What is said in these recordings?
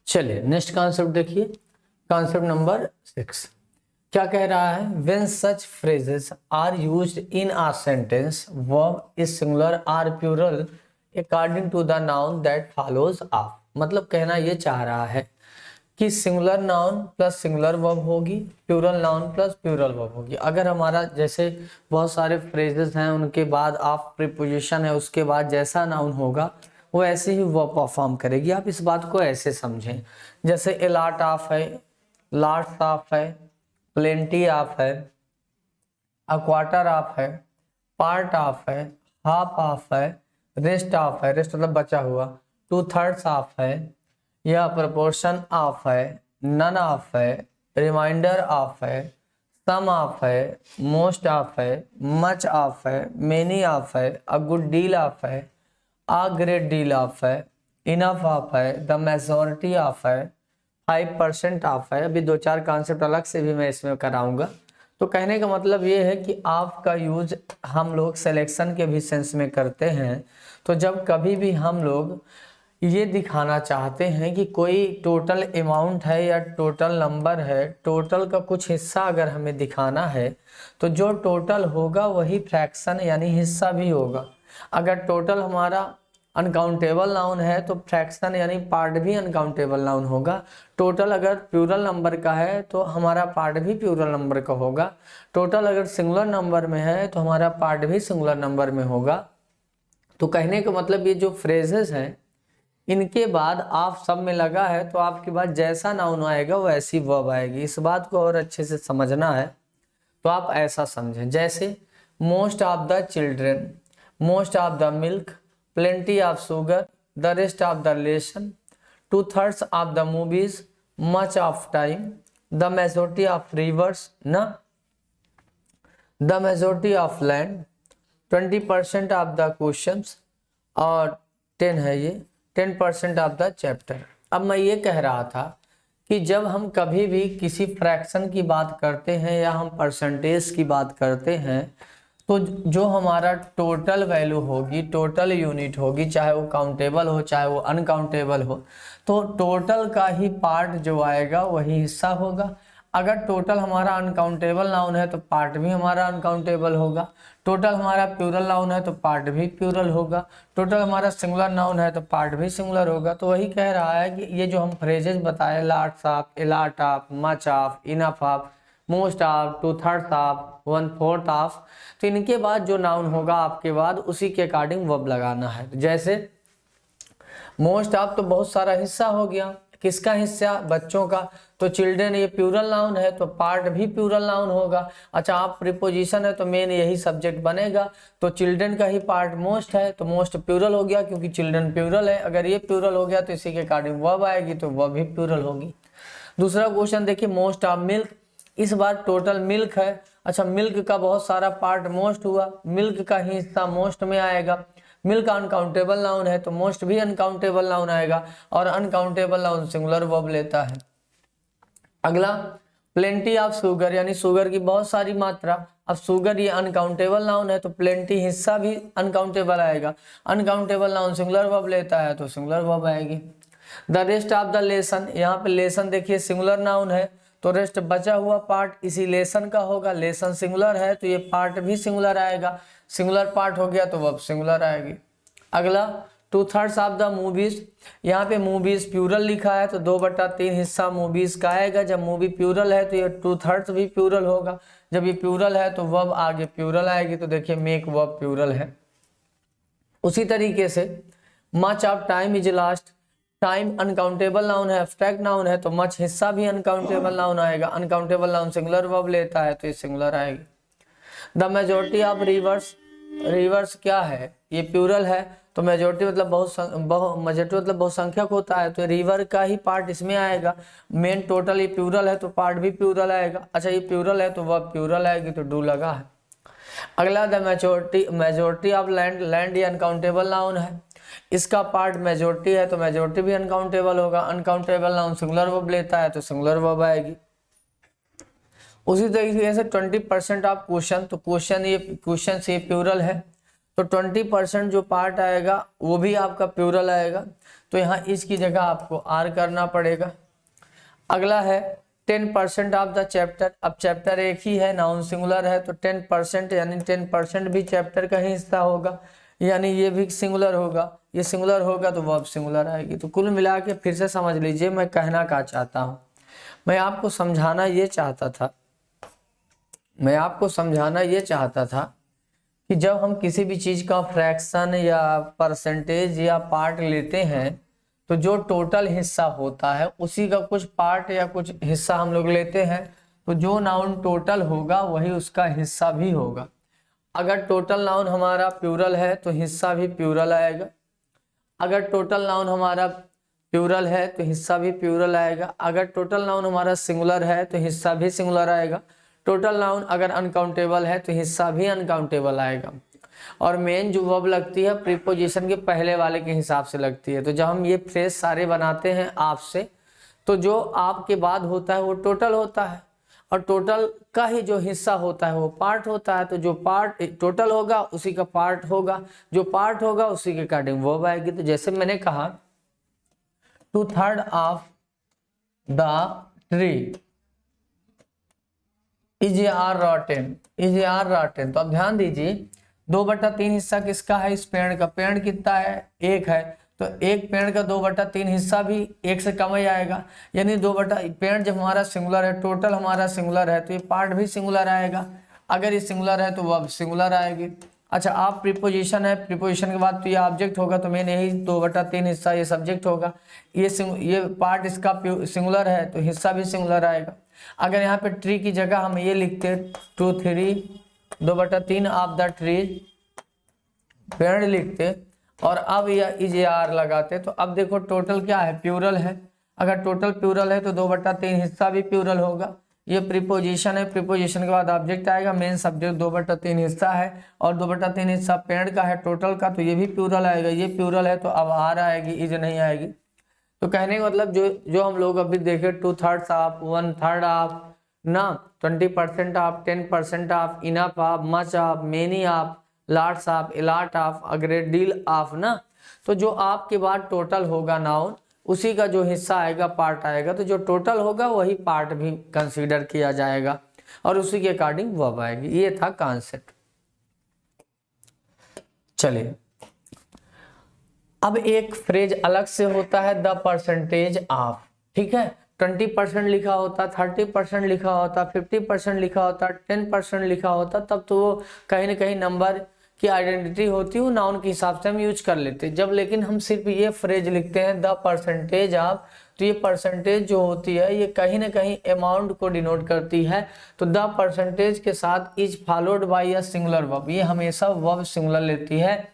चलिए next concept देखिए, concept number 6 क्या कह रहा है। When such phrases are used in a sentence verb is singular or plural according to the noun that follows of. मतलब कहना ये चाह रहा है कि singular noun plus singular verb होगी, plural noun plus plural verb होगी। अगर हमारा जैसे बहुत सारे फ्रेजेस हैं उनके बाद ऑफ प्रीपोजिशन है, उसके बाद जैसा नाउन होगा वो ऐसे ही वर्ब परफॉर्म करेगी। आप इस बात को ऐसे समझें, जैसे ए लॉट ऑफ है, लॉट्स ऑफ है, प्लेंटी ऑफ है, अ क्वार्टर ऑफ है, पार्ट ऑफ है, हाफ ऑफ है, रेस्ट ऑफ है, रेस्ट मतलब बचा हुआ, टू थर्ड्स ऑफ है, यह प्रोपोर्शन ऑफ है, नन ऑफ है, रिमाइंडर ऑफ है, सम ऑफ है, मोस्ट ऑफ है, मच ऑफ है, मेनी ऑफ है, अ गुड डील ऑफ है, अ ग्रेट डील ऑफ है, इनफ ऑफ है, द मेजोरिटी ऑफ है, 5% ऑफ है। अभी दो चार कॉन्सेप्ट अलग से भी मैं इसमें कराऊंगा। तो कहने का मतलब ये है कि ऑफ का यूज हम लोग सिलेक्शन के भी सेंस में करते हैं। तो जब कभी भी हम लोग ये दिखाना चाहते हैं कि कोई टोटल अमाउंट है या टोटल नंबर है, टोटल का कुछ हिस्सा अगर हमें दिखाना है तो जो टोटल होगा वही फ्रैक्शन यानी हिस्सा भी होगा। अगर टोटल हमारा अनकाउंटेबल नाउन है तो फ्रैक्शन यानी पार्ट भी अनकाउंटेबल नाउन होगा। टोटल अगर प्लूरल नंबर का है तो हमारा पार्ट भी प्लूरल नंबर का होगा। टोटल अगर सिंगुलर नंबर में है तो हमारा पार्ट भी सिंगुलर नंबर में होगा। तो कहने का मतलब ये जो फ्रेजेस हैं इनके बाद आप सब में लगा है तो आपके बाद जैसा नाउन आएगा वो ऐसी वर्ब आएगी। इस बात को और अच्छे से समझना है तो आप ऐसा समझें, जैसे most of the children, most of the milk, plenty of sugar, the rest of the lesson, two thirds of the movies, much of time, the majority of rivers ना, the majority of land, 20% of the questions और 10 है ये 10% of the chapter. अब मैं ये कह रहा था कि जब हम कभी भी किसी फ्रैक्शन की बात करते हैं या हम परसेंटेज की बात करते हैं तो जो हमारा टोटल वैल्यू होगी, टोटल यूनिट होगी, चाहे वो काउंटेबल हो चाहे वो अनकाउंटेबल हो, तो टोटल का ही पार्ट जो आएगा वही हिस्सा होगा। अगर टोटल हमारा अनकाउंटेबल नाउन है तो पार्ट भी हमारा अनकाउंटेबल होगा। टोटल हमारा प्लूरल नाउन है तो पार्ट भी प्लूरल होगा। टोटल हमारा सिंगुलर नाउन है तो पार्ट भी सिंगुलर होगा। तो वही कह रहा है कि ये जो हम फ्रेजेस बताए, lots of, a lot of, much of, enough of, most of, to thirds of, 1/4 of, तो इनके बाद जो नाउन होगा आपके बाद उसी के अकॉर्डिंग वर्ब लगाना है। जैसे मोस्ट ऑफ तो बहुत सारा हिस्सा हो गया, किसका हिस्सा? बच्चों का। तो चिल्ड्रन ये प्लूरल नाउन है तो पार्ट भी प्लूरल नाउन होगा। अच्छा, आप प्रीपोजिशन है तो मेन यही सब्जेक्ट बनेगा। तो चिल्ड्रन का ही पार्ट मोस्ट है तो मोस्ट प्लूरल हो गया क्योंकि चिल्ड्रन प्लूरल है। अगर ये प्लूरल हो गया तो इसी के अकॉर्डिंग वर्ब आएगी तो वर्ब भी प्लूरल होगी। दूसरा क्वेश्चन देखिए, मोस्ट ऑफ मिल्क, इस बार टोटल मिल्क है। अच्छा, मिल्क का बहुत सारा पार्ट मोस्ट हुआ, मिल्क का ही हिस्सा मोस्ट में आएगा। मिल्क अनकाउंटेबल नाउन है तो मोस्ट भी अनकाउंटेबल नाउन आएगा और अनकाउंटेबल नाउन सिंगुलर वर्ब लेता है। अगला, प्लेंटी ऑफ शुगर, यानी शुगर की बहुत सारी मात्रा। अब शुगर ये अनकाउंटेबल नाउन है तो प्लेंटी हिस्सा भी अनकाउंटेबल आएगा। अनकाउंटेबल नाउन सिंगुलर वर्ब लेता है तो सिंगुलर वर्ब आएगी। The rest of the lesson, यहाँ पे लेसन देखिए सिंगुलर नाउन है तो रेस्ट बचा हुआ पार्ट इसी लेसन का होगा। लेसन सिंगुलर है तो ये पार्ट भी सिंगुलर आएगा। सिंगुलर पार्ट हो गया तो वर्ब सिंगुलर आएगी। अगला, 2/3 ऑफ द मूवीज, यहाँ पे मूवीज प्लूरल लिखा है तो 2/3 हिस्सा मूवीज का आएगा। जब मूवी प्लूरल है तो ये 2/3 भी प्लूरल होगा। जब ये प्लूरल है तो वर्ब आगे प्लूरल आएगी। तो देखिए मेक वर्ब प्लूरल है। उसी तरीके से much of time is last, time uncountable noun है, एब्स्ट्रैक्ट नाउन है तो मच हिस्सा भी अनकाउंटेबल नाउन आएगा। अनकाउंटेबल नाउन सिंगुलर वर्ब लेता है तो ये सिंगुलर आएगी। The majority of reverse, reverse क्या है? ये प्लूरल है तो मेजोरिटी मतलब मेजोरिटी मतलब बहुसंख्यक होता है तो रिवर का ही पार्ट इसमें आएगा। मेन टोटल ये प्लूरल है तो पार्ट भी प्लूरल आएगा। अच्छा, ये प्लूरल है तो वर्ब प्लूरल आएगी तो डू लगा है। अगला, the majority of land, land ये अनकाउंटेबल नाउन है, इसका पार्ट मेजोरिटी है तो मेजोरिटी भी अनकाउंटेबल होगा। अनकाउंटेबल नाउन सिंगुलर वर्ब लेता है तो सिंगुलर वर्ब आएगी। उसी तरीके से 20% ऑफ क्वेश्चन, तो क्वेश्चन से प्लूरल है तो 20% जो पार्ट आएगा वो भी आपका प्लूरल आएगा। तो यहाँ इज की जगह आपको आर करना पड़ेगा। अगला है 10% ऑफ द चैप्टर। अब चैप्टर एक ही है, नाउन सिंगुलर है, तो 10% यानी 10% भी चैप्टर का ही हिस्सा होगा, यानी ये भी सिंगुलर होगा। ये सिंगुलर होगा तो वर्ब सिंगुलर आएगी। तो कुल मिला के फिर से समझ लीजिए मैं कहना क्या चाहता हूँ। मैं आपको समझाना ये चाहता था कि जब हम किसी भी चीज़ का फ्रैक्शन या परसेंटेज या पार्ट लेते हैं तो जो टोटल हिस्सा होता है उसी का कुछ पार्ट या कुछ हिस्सा हम लोग लेते हैं, तो जो नाउन टोटल होगा वही उसका हिस्सा भी होगा। अगर टोटल नाउन हमारा प्लूरल है तो हिस्सा भी प्लूरल आएगा। अगर टोटल नाउन हमारा प्लूरल है तो हिस्सा भी प्लूरल आएगा। अगर टोटल नाउन हमारा सिंगुलर है तो हिस्सा भी सिंगुलर आएगा। टोटल नाउन अगर अनकाउंटेबल है तो हिस्सा भी अनकाउंटेबल आएगा। और मेन जो वर्ब लगती है प्रीपोजिशन के पहले वाले के हिसाब से लगती है। तो जब हम ये फ्रेज सारे बनाते हैं आपसे, तो जो आपके बाद होता है वो टोटल होता है, और टोटल का ही जो हिस्सा होता है वो पार्ट होता है। तो जो पार्ट टोटल होगा उसी का पार्ट होगा, जो पार्ट होगा उसी के अकॉर्डिंग वर्ब आएगी। तो जैसे मैंने कहा 2/3 of the tree is are rotten. तो अब ध्यान दीजिए 2/3 हिस्सा किसका है? इस पेड़ का। पेड़ कितना है? एक है, तो एक पेड़ का 2/3 हिस्सा भी एक से कम ही आएगा। यानी पेड़ जब हमारा सिंगुलर है, टोटल हमारा सिंगुलर है, तो ये पार्ट भी सिंगुलर आएगा। अगर ये सिंगुलर है तो वर्ब सिंगुलर आएगी। अच्छा, आप प्रीपोजिशन है, प्रीपोजिशन के बाद तो ये ऑब्जेक्ट होगा, तो मेन यही 2/3 हिस्सा ये सब्जेक्ट होगा। ये पार्ट इसका सिंगुलर है तो हिस्सा भी सिंगुलर आएगा। अगर यहाँ पे ट्री की जगह हम ये लिखते 2/3 ऑफ द ट्री, पेड़ लिखते, और अब यह इज आर लगाते, तो अब देखो टोटल क्या है? प्लूरल है। अगर टोटल प्लूरल है तो 2/3 हिस्सा भी प्लूरल होगा। ये प्रीपोजिशन है, प्रीपोजिशन के बाद ऑब्जेक्ट आएगा, मेन सब्जेक्ट 2/3 हिस्सा है, और 2/3 हिस्सा पेड़ का है टोटल का, तो ये भी प्लूरल आएगा। ये प्लूरल है तो अब आर आएगी, इज नहीं आएगी। तो कहने का मतलब जो हम लोग अभी देखे 2/3 ऑफ, 1/3 ऑफ ना, 20% of, 10% of, enough of, much of, many of, lots of, a lot of, a great deal of ना। तो जो आपके बाद टोटल होगा नाउन, उसी का जो हिस्सा आएगा पार्ट आएगा। तो जो टोटल होगा वही पार्ट भी कंसीडर किया जाएगा, और उसी के अकॉर्डिंग वर्ब आएगी। ये था कॉन्सेप्ट। चलिए, अब एक फ्रेज अलग से होता है, द परसेंटेज ऑफ। ठीक है, 20% लिखा होता, 30% लिखा होता, 50% लिखा होता, 10% लिखा होता, तब तो वो कहीं ना कहीं नंबर की आइडेंटिटी होती है, नाउन के हिसाब से हम यूज कर लेते हैं। जब लेकिन हम सिर्फ ये फ्रेज लिखते हैं द परसेंटेज ऑफ, तो ये परसेंटेज जो होती है ये कहीं ना कहीं अमाउंट को डिनोट करती है। तो द परसेंटेज के साथ is followed by a singular verb, ये हमेशा वर्ब सिंगुलर लेती है।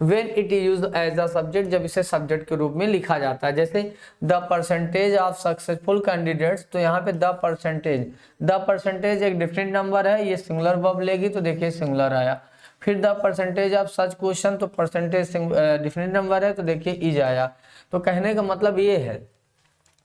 When it is used as a subject, जब इसे सब्जेक्ट के रूप में लिखा जाता है। जैसे the percentage of successful candidates, तो यहाँ पे द परसेंटेज एक डिफरेंट नंबर है, ये सिंगुलर वर्ब लेगी, तो देखिए सिंगुलर आया। फिर the percentage of such question, तो परसेंटेज डिफरेंट नंबर है, तो देखिए इज आया। तो कहने का मतलब ये है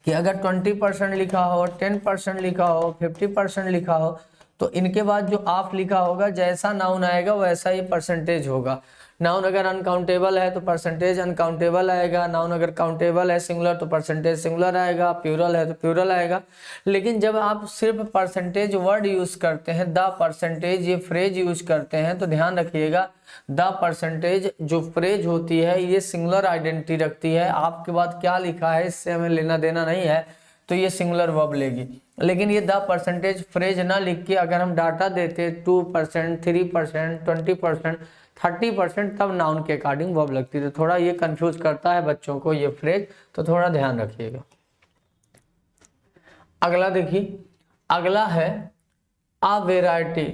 कि अगर 20% लिखा हो, 10% लिखा हो, 50% लिखा हो, तो इनके बाद जो ऑफ लिखा होगा, जैसा नाउन आएगा वैसा ये परसेंटेज होगा। नाउन अगर अनकाउंटेबल है तो परसेंटेज अनकाउंटेबल आएगा। नाउन अगर काउंटेबल है सिंगुलर तो परसेंटेज सिंगुलर आएगा। प्लूरल है तो प्लूरल आएगा। लेकिन जब आप सिर्फ परसेंटेज वर्ड यूज करते हैं, द परसेंटेज ये फ्रेज यूज करते हैं, तो ध्यान रखिएगा द परसेंटेज जो फ्रेज होती है ये सिंगुलर आइडेंटिटी रखती है। आपके बाद क्या लिखा है इससे हमें लेना देना नहीं है, तो ये सिंगुलर वर्ब लेगी। लेकिन ये द परसेंटेज फ्रेज ना लिख के अगर हम डाटा देते 2%, 3%, 20%, 30%, तब नाउन के अकॉर्डिंग वर्ब लगती है। तो थोड़ा ये कंफ्यूज करता है बच्चों को ये फ्रेज, तो थोड़ा ध्यान रखिएगा। अगला देखिए, अगला है आ वेराइटी।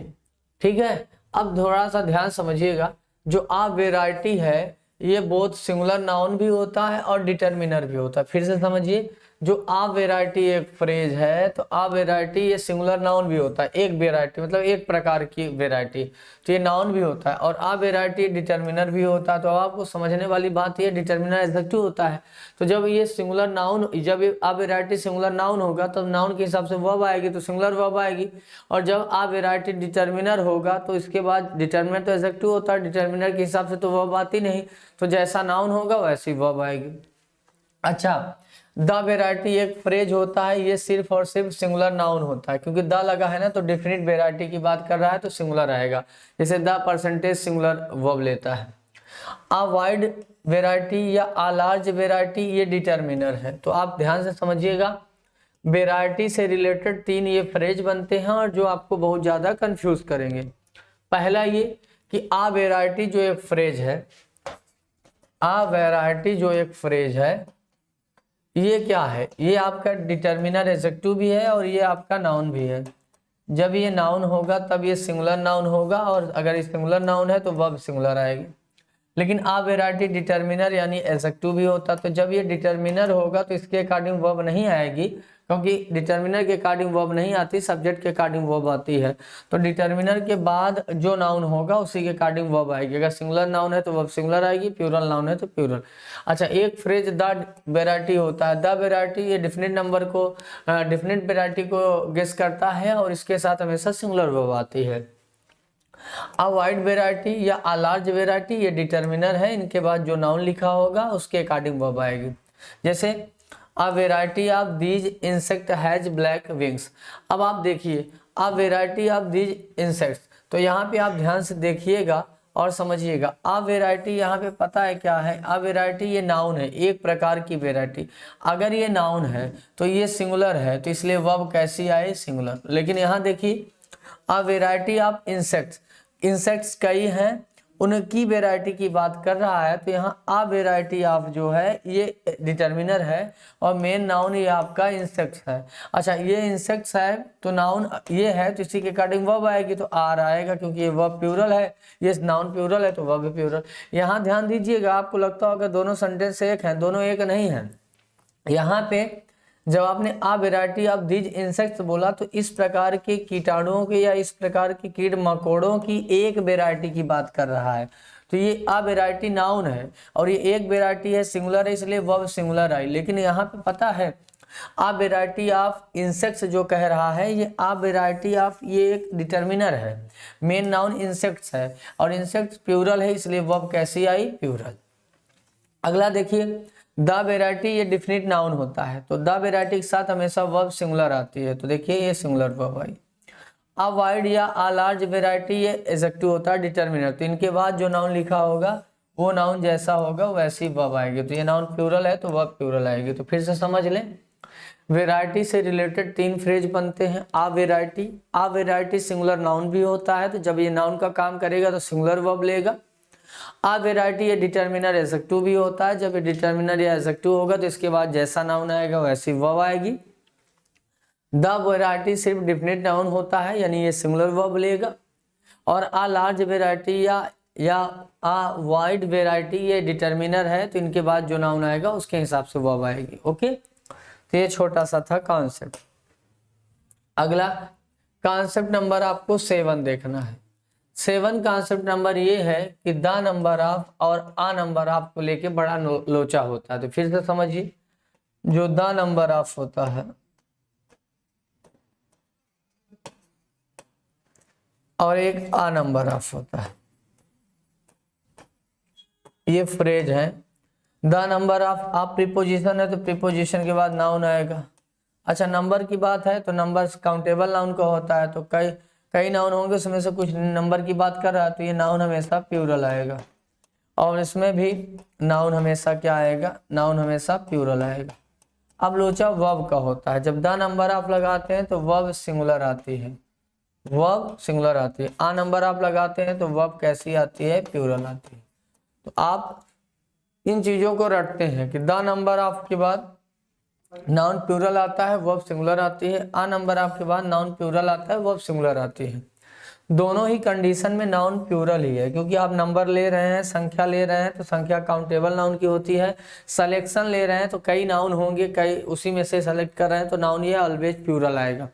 ठीक है, अब थोड़ा सा ध्यान समझिएगा, जो आ वेराइटी है ये बहुत सिंगुलर नाउन भी होता है और डिटर्मिनर भी होता है। फिर से समझिए, जो आ वेराइटी एक फ्रेज है, तो आ वेराइटी ये सिंगुलर नाउन भी होता है। एक वेराइटी मतलब एक प्रकार की वेराइटी, तो ये नाउन भी होता है। और आ वेराइटी डिटर्मिनर भी होता है। तो आपको समझने वाली बात ये डिटर्मिनर एडजेक्टिव होता है। तो जब ये सिंगुलर नाउन, जब आ वेराइटी सिंगुलर नाउन होगा तब नाउन के हिसाब से वर्ब आएगी, तो सिंगुलर वर्ब आएगी। और जब आ वेराइटी डिटर्मिनर होगा तो इसके बाद डिटर्मिनर तो एडजेक्टिव होता है, डिटर्मिनर के हिसाब से तो वर्ब आती नहीं, तो जैसा नाउन होगा वैसी वर्ब आएगी। अच्छा, द वेराइटी एक फ्रेज होता है, ये सिर्फ और सिर्फ सिंगुलर नाउन होता है, क्योंकि द लगा है ना तो डेफिनेट वेराइटी की बात कर रहा है तो सिंगुलर आएगा, जैसे द परसेंटेज सिंगुलर वर्ब लेता है। अ वाइड वेराइटी या अ लार्ज वेराइटी ये डिटर्मिनर है, तो आप ध्यान से समझिएगा। वेराइटी से रिलेटेड 3 ये फ्रेज बनते हैं और जो आपको बहुत ज़्यादा कंफ्यूज करेंगे। पहला ये कि अ वेराइटी जो एक फ्रेज है, अ वेराइटी जो एक फ्रेज है, ये क्या है, ये आपका डिटर्मिनर एडजेक्टिव भी है और ये आपका नाउन भी है। जब ये नाउन होगा तब ये सिंगुलर नाउन होगा, और अगर ये सिंगुलर नाउन है तो वर्ब सिंगुलर आएगी। लेकिन आ वेराइटी डिटर्मिनर यानी एडजेक्टिव भी होता, तो जब ये डिटर्मिनर होगा तो इसके अकॉर्डिंग वर्ब नहीं आएगी, क्योंकि डिटर्मिनर के अकॉर्डिंग वर्ब नहीं आती, सब्जेक्ट के अकॉर्डिंग वर्ब आती है। तो डिटर्मिनर के बाद जो नाउन होगा उसी के अकॉर्डिंग वर्ब आएगी। अगर सिंगुलर नाउन है तो वर्ब सिंगुलर आएगी, प्लूरल नाउन है तो प्लूरल। अच्छा, एक फ्रेज द वेराइटी होता है। द वेराइटी ये डिफिनिट नंबर को, डिफिनिट वेराइटी को गेस करता है और इसके साथ हमेशा सिंगुलर वर्ब आती है। अ वाइड वेराइटी या अ लार्ज वेराइटी ये डिटर्मिनर है, इनके बाद जो नाउन लिखा होगा उसके अकॉर्डिंग वर्ब आएगी। जैसे a variety of these insect has black wings. अब आप देखिए a variety of these insects, तो यहाँ पे आप ध्यान से देखिएगा और समझिएगा। अ वेराइटी यहाँ पे पता है क्या है, अ वेराइटी ये नाउन है, एक प्रकार की वेराइटी। अगर ये नाउन है तो ये सिंगुलर है, तो इसलिए वर्ब कैसी आए, सिंगुलर। लेकिन यहाँ देखिए a variety of insects, insects कई हैं, उनकी वेराइटी की बात कर रहा है, तो यहाँ अ वेराइटी ऑफ जो है ये डिटर्मिनर है और मेन नाउन ये आपका इंसेक्ट्स है। अच्छा, ये इंसेक्ट्स है तो नाउन ये है, तो इसी के अकॉर्डिंग वर्ब आएगी, तो आर आएगा, क्योंकि ये वर्ब प्लूरल है, ये नाउन प्लूरल है तो वर्ब प्लूरल। यहाँ ध्यान दीजिएगा, आपको लगता होगा दोनों सेंटेंस एक हैं, दोनों एक नहीं है। यहाँ पे जब आपने आ वेराइटी ऑफ दीज इंसेक्ट्स बोला तो इस प्रकार के कीटाणुओं के या इस प्रकार के कीट मकोड़ों की एक वेराइटी की बात कर रहा है। तो ये आ वेराइटी नाउन है और ये एक वेराइटी है, सिंगुलर है, इसलिए वर्ब सिंगुलर आई। लेकिन यहाँ पे पता है आ वेराइटी ऑफ इंसेक्ट्स जो कह रहा है, ये आ वेराइटी ऑफ ये एक डिटर्मिनर है, मेन नाउन इंसेक्ट्स है और इंसेक्ट्स प्लूरल है, इसलिए वर्ब कैसी आई, प्लूरल। अगला देखिए, द वेराइटी ये डिफिनिट नाउन होता है, तो द वेराइटी के साथ हमेशा वर्ब सिंगुलर आती है, तो देखिए ये singular verb I. A wide या अ लार्ज वेराइटी ये एडजेक्टिव होता है, डिटर्मिनर, तो इनके बाद जो नाउन लिखा होगा वो नाउन जैसा होगा वैसी वर्ब आएगी। तो ये नाउन प्लूरल है तो वर्ब प्लूरल आएगी। तो फिर से समझ लें, वेराइटी से रिलेटेड 3 फ्रेज बनते हैं। आ वेराइटी सिंगुलर नाउन भी होता है, तो जब ये नाउन का काम करेगा तो सिंगुलर वर्ब लेगा। आ वेराइटी ये डिटर्मिनर एडजेक्टिव भी होता है, जब ये डिटर्मिनर या एडजेक्टिव होगा तो इसके बाद जैसा नाउन आएगा वैसी वर्ब आएगी। द वेराइटी सिर्फ डिफिनिट नाउन होता है, यानी ये सिंगुलर वर्ब लेगा। और आ लार्ज वेराइटी या आ वाइड वेराइटी ये डिटर्मिनर है, तो इनके बाद जो नाउन आएगा उसके हिसाब से वर्ब आएगी। ओके, तो ये छोटा सा था कॉन्सेप्ट। अगला कॉन्सेप्ट नंबर आपको 7 देखना है। 7 कॉन्सेप्ट नंबर ये है कि द नंबर ऑफ और आ नंबर ऑफ को लेके बड़ा लोचा होता है। तो फिर से समझिए, जो द नंबर ऑफ होता है और एक आ नंबर ऑफ होता है, ये फ्रेज है। द नंबर ऑफ, आप प्रीपोजिशन है तो प्रीपोजिशन के बाद नाउन आएगा। अच्छा, नंबर की बात है तो नंबर काउंटेबल नाउन का होता है, तो कई नाउन होंगे, उसमें से कुछ नंबर की बात कर रहा है तो ये नाउन हमेशा प्लूरल आएगा। और इसमें भी नाउन हमेशा क्या आएगा, नाउन हमेशा प्लूरल आएगा। अब लोचा वर्ब का होता है, जब द नंबर ऑफ लगाते हैं तो वर्ब सिंगुलर आती है, वर्ब सिंगुलर आती है। आ नंबर ऑफ लगाते हैं तो वर्ब कैसी आती है, प्लूरल आती है। तो आप इन चीजों को रटते हैं कि द नंबर ऑफ के बाद नाउन प्लूरल आता है, वर्ब सिंगुलर आती है। आ नंबर ऑफ के बाद नाउन प्लूरल आता है, वर्ब सिंगुलर आती है। दोनों ही कंडीशन में नाउन प्लूरल ही है, क्योंकि आप नंबर ले रहे हैं, संख्या ले रहे हैं, तो संख्या काउंटेबल नाउन की होती है। सिलेक्शन ले रहे हैं तो कई नाउन होंगे, कई उसी में से सेलेक्ट कर रहे हैं, तो नाउन ये ऑलवेज प्लूरल आएगा।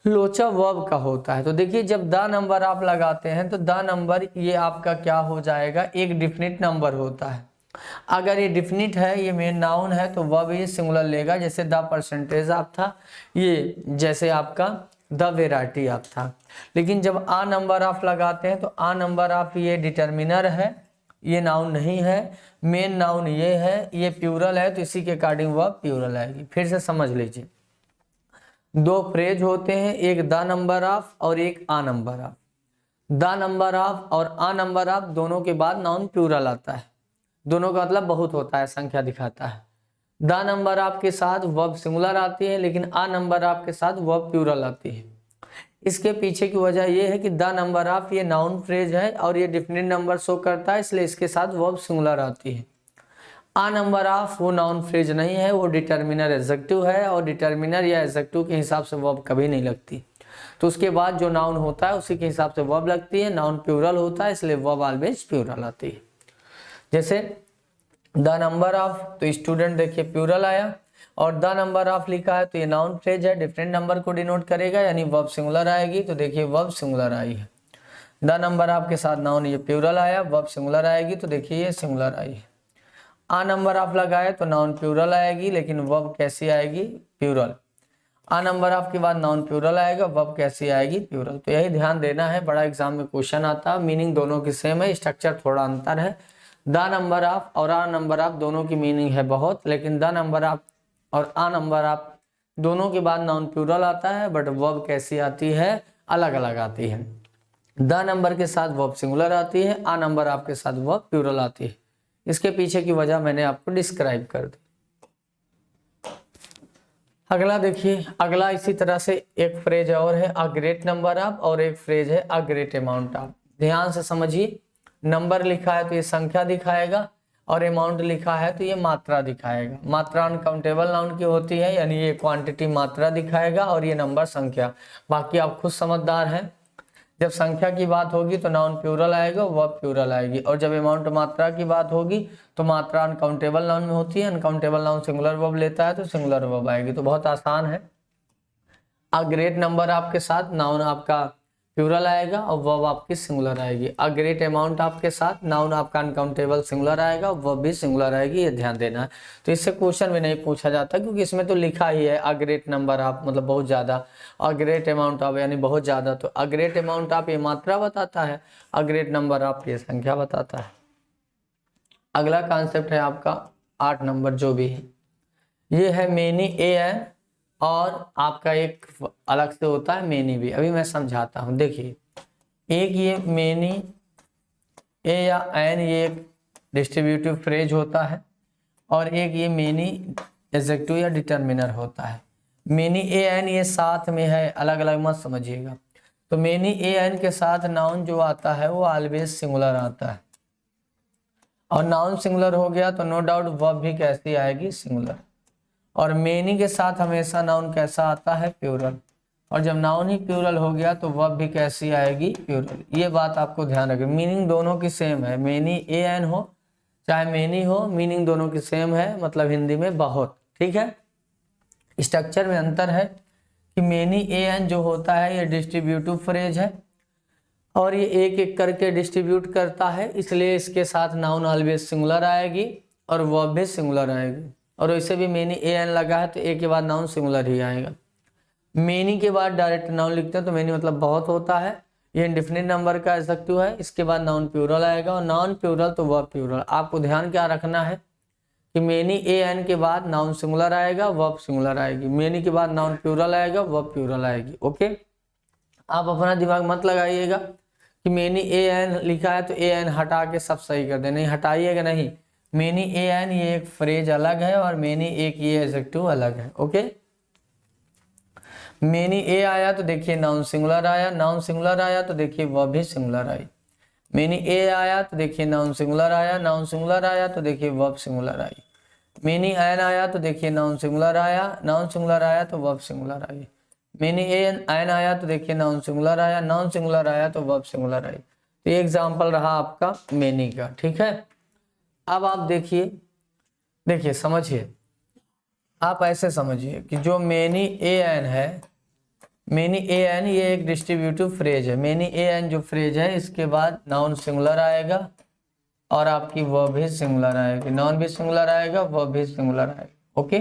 लोचा वर्ब का होता है, तो देखिए जब द नंबर आप लगाते हैं तो द नंबर ये आपका क्या हो जाएगा, एक डिफिनिट नंबर होता है। अगर ये डिफिनिट है, ये मेन नाउन है, तो वर्ब ये सिंगुलर लेगा, जैसे द परसेंटेज ऑफ था, ये जैसे आपका द वेराइटी ऑफ था। लेकिन जब आ नंबर ऑफ लगाते हैं तो आ नंबर ऑफ ये डिटर्मिनर है ये नाउन नहीं है, मेन नाउन ये है, ये प्लूरल है तो इसी के अकॉर्डिंग वर्ब प्लूरल आएगी। फिर से समझ लीजिए, दो फ्रेज होते हैं, एक द नंबर ऑफ और एक a number of. The number of और आ नंबर ऑफ दोनों के बाद नाउन प्लूरल आता है, दोनों का मतलब बहुत होता है, संख्या दिखाता है। द नंबर ऑफ के साथ वर्ब सिंगुलर आती है, लेकिन आ नंबर ऑफ के साथ वर्ब प्लूरल आती है। इसके पीछे की वजह यह है कि द नंबर ऑफ ये नाउन फ्रेज है और ये डिफिनिट नंबर शो करता है, इसलिए इसके साथ वर्ब सिंगुलर आती है। आ नंबर ऑफ वो नाउन फ्रेज नहीं है, वो डिटर्मिनर एडजेक्टिव है, और डिटर्मिनर या एडजेक्टिव के हिसाब से वर्ब कभी नहीं लगती, तो उसके बाद जो नाउन होता है उसी के हिसाब से वर्ब लगती है। नाउन प्लूरल होता है, इसलिए वर्ब ऑलवेज प्लूरल आती है। जैसे द नंबर ऑफ, तो स्टूडेंट देखिए प्लूरल आया, और द नंबर ऑफ लिखा है तो ये नाउन फ्रेज है, डिफरेंट नंबर को डिनोट करेगा, यानी वर्ब सिंगुलर आएगी, तो देखिए वर्ब सिंगुलर आई है। द नंबर ऑफ के साथ नाउन ये प्लूरल आया, वर्ब सिंगुलर आएगी, तो देखिए ये सिंगुलर आई है। आ नंबर ऑफ लगाए तो नाउन प्लूरल आएगी, लेकिन वर्ब कैसी आएगी? प्लूरल। आ नंबर ऑफ के बाद नाउन प्लूरल आएगा, वर्ब कैसी आएगी? प्लूरल। तो यही ध्यान देना है, बड़ा एग्जाम में क्वेश्चन आता है, मीनिंग दोनों की सेम है, स्ट्रक्चर थोड़ा अंतर है। द नंबर ऑफ और आ नंबर ऑफ दोनों की मीनिंग है बहुत, लेकिन द नंबर ऑफ और आ नंबर ऑफ दोनों के बाद नाउन प्लूरल आता है, बट वर्ब कैसी आती है? अलग अलग आती है। द नंबर के साथ वर्ब सिंगुलर आती है, आ नंबर ऑफ के साथ वर्ब प्लूरल आती है। इसके पीछे की वजह मैंने आपको डिस्क्राइब कर दी। अगला देखिए, अगला इसी तरह से एक फ्रेज और है, अ ग्रेट नंबर ऑफ, और एक फ्रेज है अ ग्रेट अमाउंट ऑफ। ध्यान से समझिए, नंबर लिखा है तो ये संख्या दिखाएगा, और अमाउंट लिखा है तो ये मात्रा दिखाएगा। मात्रा अनकाउंटेबल नाउन की होती है, यानी ये क्वांटिटी मात्रा दिखाएगा, और ये नंबर संख्या। बाकी आप खुद समझदार हैं, जब संख्या की बात होगी तो नाउन प्लूरल आएगा, वर्ब प्लूरल आएगी, और जब अमाउंट मात्रा की बात होगी तो मात्रा अनकाउंटेबल नाउन में होती है, अनकाउंटेबल नाउन सिंगुलर वर्ब लेता है तो सिंगुलर वर्ब आएगी। तो बहुत आसान है। अ ग्रेट नंबर आपके साथ नाउन आपका प्लूरल आएगा और वर्ब आपकी सिंगुलर आएगी। अ ग्रेट अमाउंट आपके साथ नाउन आपका अनकाउंटेबल सिंगुलर आएगा और वर्ब भी सिंगुलर आएगी, ये ध्यान देना है। तो इससे क्वेश्चन भी नहीं पूछा जाता, क्योंकि इसमें तो लिखा ही है अ ग्रेट नंबर ऑफ, मतलब बहुत ज्यादा, अ ग्रेट अमाउंट ऑफ यानी बहुत ज्यादा। तो अ ग्रेट अमाउंट ऑफ ये मात्रा बताता है, अ ग्रेट नंबर ऑफ ये संख्या बताता है। अगला कॉन्सेप्ट है आपका 8 नंबर जो भी है, ये है मेनी ए एन, और आपका एक अलग से होता है मेनी भी। अभी मैं समझाता हूँ। देखिए, एक ये मेनी ए या एन ये एक डिस्ट्रीब्यूटिव फ्रेज होता है, और एक ये मेनी एडजेक्टिव या डिटर्मिनर होता है। मेनी ए एन ये साथ में है, अलग अलग मत समझिएगा। तो मेनी ए एन के साथ नाउन जो आता है वो ऑलवेज सिंगुलर आता है, और नाउन सिंगुलर हो गया तो नो डाउट वर्ब भी कैसी आएगी? सिंगुलर। और मेनी के साथ हमेशा नाउन कैसा आता है? प्लूरल। और जब नाउन ही प्लूरल हो गया तो वर्ब भी कैसी आएगी? प्लूरल। ये बात आपको ध्यान रखें, मीनिंग दोनों की सेम है, मेनी ए एन हो चाहे मेनी हो, मीनिंग दोनों की सेम है, मतलब हिंदी में बहुत। ठीक है, स्ट्रक्चर में अंतर है कि मेनी ए एन जो होता है ये डिस्ट्रीब्यूटिव फ्रेज है, और ये एक एक करके डिस्ट्रीब्यूट करता है, इसलिए इसके साथ नाउन ऑलवेज सिंगुलर आएगी और वर्ब भी सिंगुलर आएगी। और वैसे भी मेनी ए एन लगा है तो ए के बाद नाउन सिंगुलर ही आएगा। मेनी के बाद डायरेक्ट नाउन लिखते हैं तो मेनी मतलब बहुत होता है, ये इंडेफिनिट नंबर का एडजेक्टिव है, इसके बाद नाउन प्लूरल आएगा, और नाउन प्लूरल तो वर्ब प्लूरल। आपको ध्यान क्या रखना है कि मेनी ए एन के बाद नाउन सिंगुलर आएगा, वर्ब सिंगुलर आएगी, मेनी के बाद नाउन प्लूरल आएगा, वर्ब प्लूरल आएगी। ओके, आप अपना दिमाग मत लगाइएगा कि मेनी ए एन लिखा है तो ए एन हटा के सब सही कर दे, नहीं हटाइएगा नहीं। मेनी ए एन ये एक फ्रेज अलग है, और मेनी एक ये एडजेक्टिव अलग है। ओके, मेनी ए आया तो देखिए नाउन सिंगुलर आया, नाउन सिंगुलर आया तो देखिए वर्ब भी सिंगुलर आई। मेनी ए आया तो देखिए नाउन सिंगुलर आया, नाउन सिंगुलर आया तो देखिए वर्ब सिंगुलर आई। मेनी एन आया तो देखिए नाउन सिंगुलर आया, नाउन सिंगुलर आया तो वर्ब सिंगुलर आई। मेनी एन आया तो देखिए नाउन सिंगुलर आया, नाउन सिंगुलर आया तो वर्ब सिंगुलर आई। तो ये एग्जांपल रहा आपका मेनी का। ठीक है, अब आप देखिए समझिए, आप ऐसे समझिए कि जो मेनी ए एन है, मेनी ए एन ये एक डिस्ट्रीब्यूटिव फ्रेज है। मेनी ए एन जो फ्रेज है इसके बाद नाउन सिंगुलर आएगा और आपकी वर्ब भी सिंगुलर आएगी, नाउन भी सिंगुलर आएगा, वर्ब भी सिंगुलर आएगा। ओके,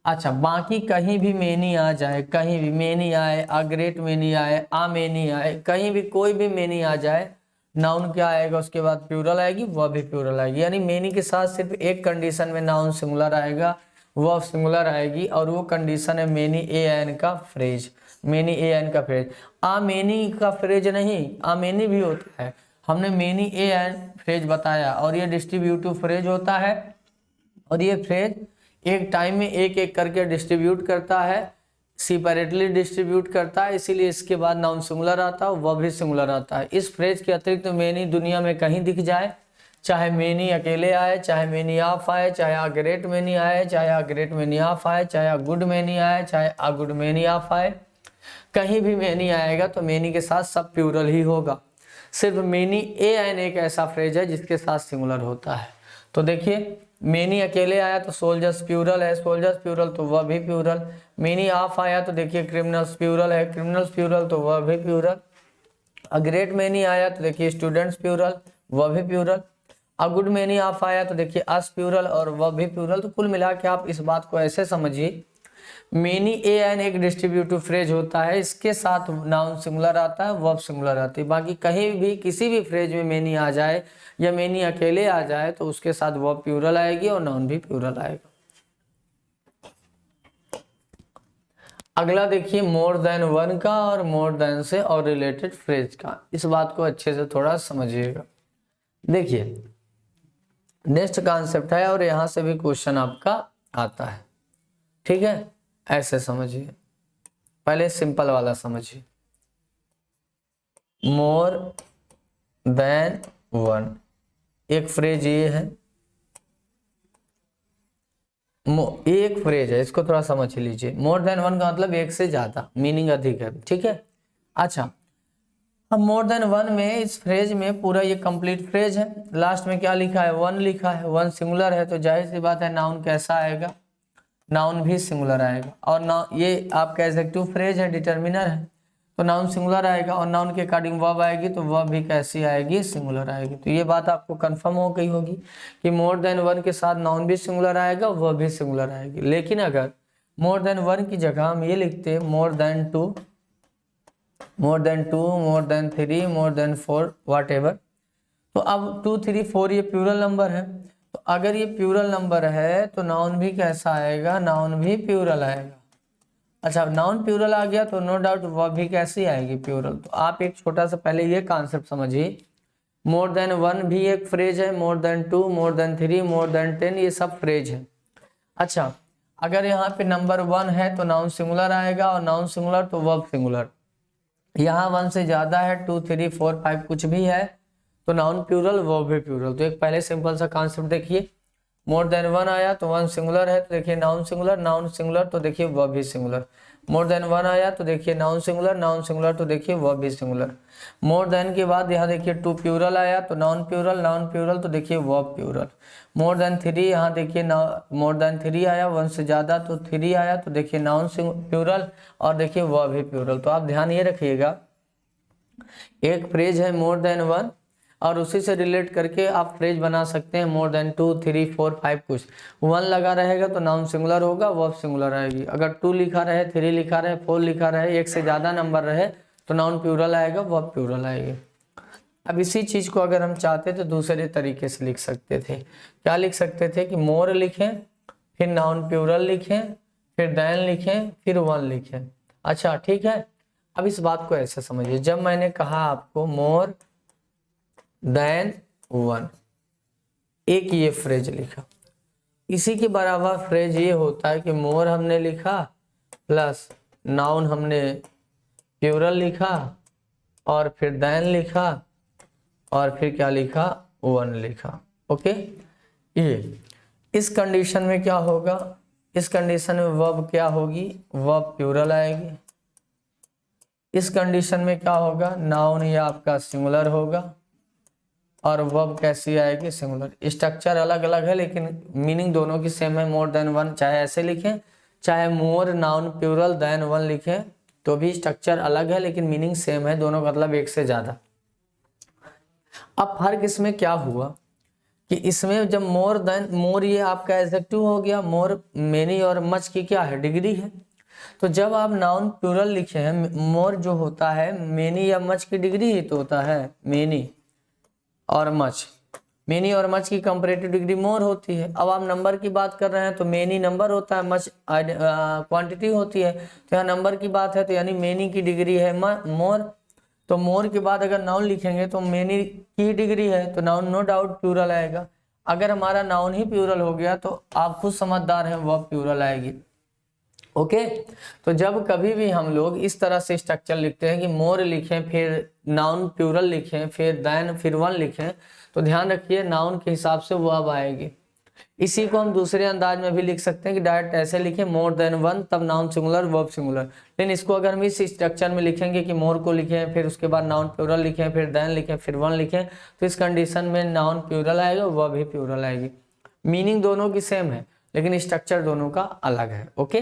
अच्छा, बाकी कहीं भी मेनी आ जाए, कहीं भी मेनी आए, अ ग्रेट मेनी आए, आ मेनी आए, कहीं भी कोई भी मेनी आ जाए, नाउन क्या आएगा, उसके बाद प्लूरल आएगी, वह भी प्लूरल आएगी। यानी मेनी के साथ सिर्फ एक कंडीशन में नाउन सिंगुलर आएगा, वह सिंगुलर आएगी, और वो कंडीशन है मेनी ए एन का फ्रेज। मेनी ए एन का फ्रेज, आ मेनी का फ्रेज नहीं, आ मेनी भी होता है। हमने मेनी ए एन फ्रेज बताया, और ये डिस्ट्रीब्यूटिव फ्रेज होता है, और ये फ्रेज एक टाइम में एक एक करके डिस्ट्रीब्यूट करता है, सेपरेटली डिस्ट्रीब्यूट करता है, इसीलिए इसके बाद नाउन सिंगुलर आता है, वह भी सिंगुलर आता है। इस फ्रेज के अतिरिक्त तो मेनी दुनिया में कहीं दिख जाए, चाहे मेनी अकेले आए, चाहे मेनी ऑफ आए, चाहे आ ग्रेट मेनी आए, चाहे आ ग्रेट मेनी ऑफ आए, चाहे आ गुड मेनी आए, चाहे आ गुड मेनी ऑफ आए, कहीं भी मेनी आएगा तो मेनी के साथ सब प्लूरल ही होगा। सिर्फ मेनी ए एन एक ऐसा फ्रेज है जिसके साथ सिंगुलर होता है। तो देखिए, मेनी अकेले आया तो सोल्जर्स प्लूरल है, सोल्जर्स प्लूरल तो वह भी प्लूरल। मेनी ऑफ आया तो देखिए क्रिमिनल्स प्लूरल है, क्रिमिनल्स प्लूरल तो वह भी प्लूरल। अ ग्रेट मेनी आया तो देखिए स्टूडेंट्स प्लूरल, वह भी plural. A good many of आया तो देखिए अस प्लूरल और वह भी प्लूरल। तो कुल मिला के आप इस बात को ऐसे समझिए, मेनी ए एन एक डिस्ट्रीब्यूटिव फ्रेज होता है, इसके साथ नाउन सिंगुलर आता है, वर्ब सिंगुलर आती है। बाकी कहीं भी किसी भी फ्रेज में मेनी आ जाए या मेनी अकेले आ जाए तो उसके साथ वर्ब प्लूरल आएगी और नाउन भी प्लूरल आएगा। अगला देखिए, मोर देन वन का और मोर देन से और रिलेटेड फ्रेज का। इस बात को अच्छे से थोड़ा समझिएगा। देखिए, नेक्स्ट कॉन्सेप्ट है और यहां से भी क्वेश्चन आपका आता है, ठीक है। ऐसे समझिए, पहले सिंपल वाला समझिए। मोर देन वन एक फ्रेज ये है, एक फ्रेज है, इसको थोड़ा समझ लीजिए। मोर देन वन का मतलब एक से ज्यादा, मीनिंग अधिक है, ठीक है। अच्छा, अब मोर देन वन में इस फ्रेज में पूरा ये कंप्लीट फ्रेज है। लास्ट में क्या लिखा है, वन लिखा है, वन सिंगुलर है, तो जाहिर सी बात है नाउन कैसा आएगा, नाउन भी सिंगुलर आएगा। और ना ये आपका एडजेक्टिव फ्रेज है, डिटर्मिनर है, तो नाउन सिंगुलर आएगा, और नाउन के अकॉर्डिंग वर्ब आएगी तो वर्ब भी कैसी आएगी, सिंगुलर आएगी। तो ये बात आपको कंफर्म हो गई होगी कि मोर देन वन के साथ नाउन भी सिंगुलर आएगा, वर्ब भी सिंगुलर आएगी। लेकिन अगर मोर देन वन की जगह हम ये लिखते more than two, more than two, more than three, more than four, whatever, तो अब 2 3 4 ये प्लूरल नंबर है। तो अगर ये प्लूरल नंबर है तो नाउन भी कैसा आएगा, नाउन भी प्लूरल आएगा। अच्छा, नाउन प्लूरल आ गया तो नो डाउट वर्ब भी कैसी आएगी, प्लूरल। तो आप एक छोटा सा पहले ये कॉन्सेप्ट समझिए, मोर देन वन भी एक फ्रेज है, more than two, more than three, more than 10, ये सब फ्रेज है। अच्छा, अगर यहाँ पे नंबर वन है तो नाउन सिंगुलर आएगा, और नाउन सिंगुलर तो वर्ब सिंगुलर। यहाँ वन से ज्यादा है, 2 3 4 5 कुछ भी है तो नाउन प्लूरल, वर्ब भी प्लूरल। तो एक पहले सिंपल सा कॉन्सेप्ट देखिए, मोर देन वन आया तो वन सिंगुलर है तो देखिए नाउन सिंगुलर, नाउन सिंगुलर तो देखिए वर्ब भी सिंगुलर। मोर देन वन आया तो देखिए नाउन सिंगुलर, नाउन सिंगुलर तो देखिए वर्ब भी सिंगुलर। मोर देन के बाद यहाँ देखिए टू प्लूरल आया तो नाउन प्लूरल, नाउन प्लूरल तो देखिए verb plural. More than three, यहाँ देखिए मोर देन थ्री आया, वन से ज्यादा तो थ्री आया तो देखिए नाउन प्लूरल, और देखिए वर्ब भी प्लूरल। तो आप ध्यान ये रखिएगा, एक फ्रेज है मोर देन वन, और उसी से रिलेट करके आप फ्रेज बना सकते हैं मोर देन 2 3 4 5 कुछ। वन लगा रहेगा तो नाउन सिंगुलर होगा, वर्ब सिंगुलर आएगी। अगर 2 लिखा रहे, 3 लिखा रहे, 4 लिखा रहे, एक से ज्यादा नंबर रहे तो नाउन प्लूरल आएगा, वर्ब प्लूरल आएगी। अब इसी चीज को अगर हम चाहते तो दूसरे तरीके से लिख सकते थे। क्या लिख सकते थे कि मोर लिखें, फिर नाउन प्लूरल लिखें, फिर देन लिखें, फिर वन लिखें। अच्छा, ठीक है। अब इस बात को ऐसे समझिए, जब मैंने कहा आपको मोर देन वन, एक ये फ्रेज लिखा, इसी के बराबर फ्रेज ये होता है कि मोर हमने लिखा प्लस नाउन हमने प्लूरल लिखा, और फिर देन लिखा, और फिर क्या लिखा, वन लिखा। ओके, ये इस कंडीशन में क्या होगा, इस कंडीशन में वर्ब क्या होगी, वर्ब प्लूरल आएगी। इस कंडीशन में क्या होगा, नाउन ये आपका सिंगुलर होगा, और वर्ब कैसी आएगी, सिंगुलर। स्ट्रक्चर अलग अलग है लेकिन मीनिंग दोनों की सेम है। मोर देन वन चाहे ऐसे लिखें, चाहे मोर नाउन प्लूरल देन वन लिखें, तो भी स्ट्रक्चर अलग है लेकिन मीनिंग सेम है, दोनों मतलब एक से ज्यादा। अब फर्क इसमें क्या हुआ कि इसमें जब मोर देन, मोर ये आपका एडजेक्टिव हो गया, मोर मेनी और मच की क्या है, डिग्री है। तो जब आप नाउन प्लूरल लिखे हैं, मोर जो होता है मेनी या मच की डिग्री ही तो होता है, मेनी। और मच, मेनी और मच की कंपैरेटिव डिग्री मोर होती है। अब आप नंबर की बात कर रहे हैं तो मेनी नंबर होता है, मच क्वांटिटी होती है। तो यहाँ नंबर की बात है तो यानी मेनी की डिग्री है मोर। तो मोर के बाद अगर नाउन लिखेंगे तो मेनी की डिग्री है, तो नाउन नो डाउट प्लूरल आएगा। अगर हमारा नाउन ही प्लूरल हो गया तो आप खुद समझदार हैं, वर्ब प्लूरल आएगी। ओके तो जब कभी भी हम लोग इस तरह से स्ट्रक्चर लिखते हैं कि मोर लिखें फिर नाउन प्लूरल लिखें फिर देन फिर वन लिखें, तो ध्यान रखिए नाउन के हिसाब से वर्ब आएगी। इसी को हम दूसरे अंदाज में भी लिख सकते हैं कि डायरेक्ट ऐसे लिखें मोर देन वन, तब नाउन सिंगुलर वर्ब सिंगुलर। लेकिन इसको अगर हम इस स्ट्रक्चर में लिखेंगे कि मोर को लिखें फिर उसके बाद नाउन प्लूरल लिखें फिर देन लिखें फिर वन लिखें, तो इस कंडीशन में नाउन प्लूरल आएगा, वर्ब भी प्लूरल आएगी। मीनिंग दोनों की सेम है लेकिन स्ट्रक्चर दोनों का अलग है। ओके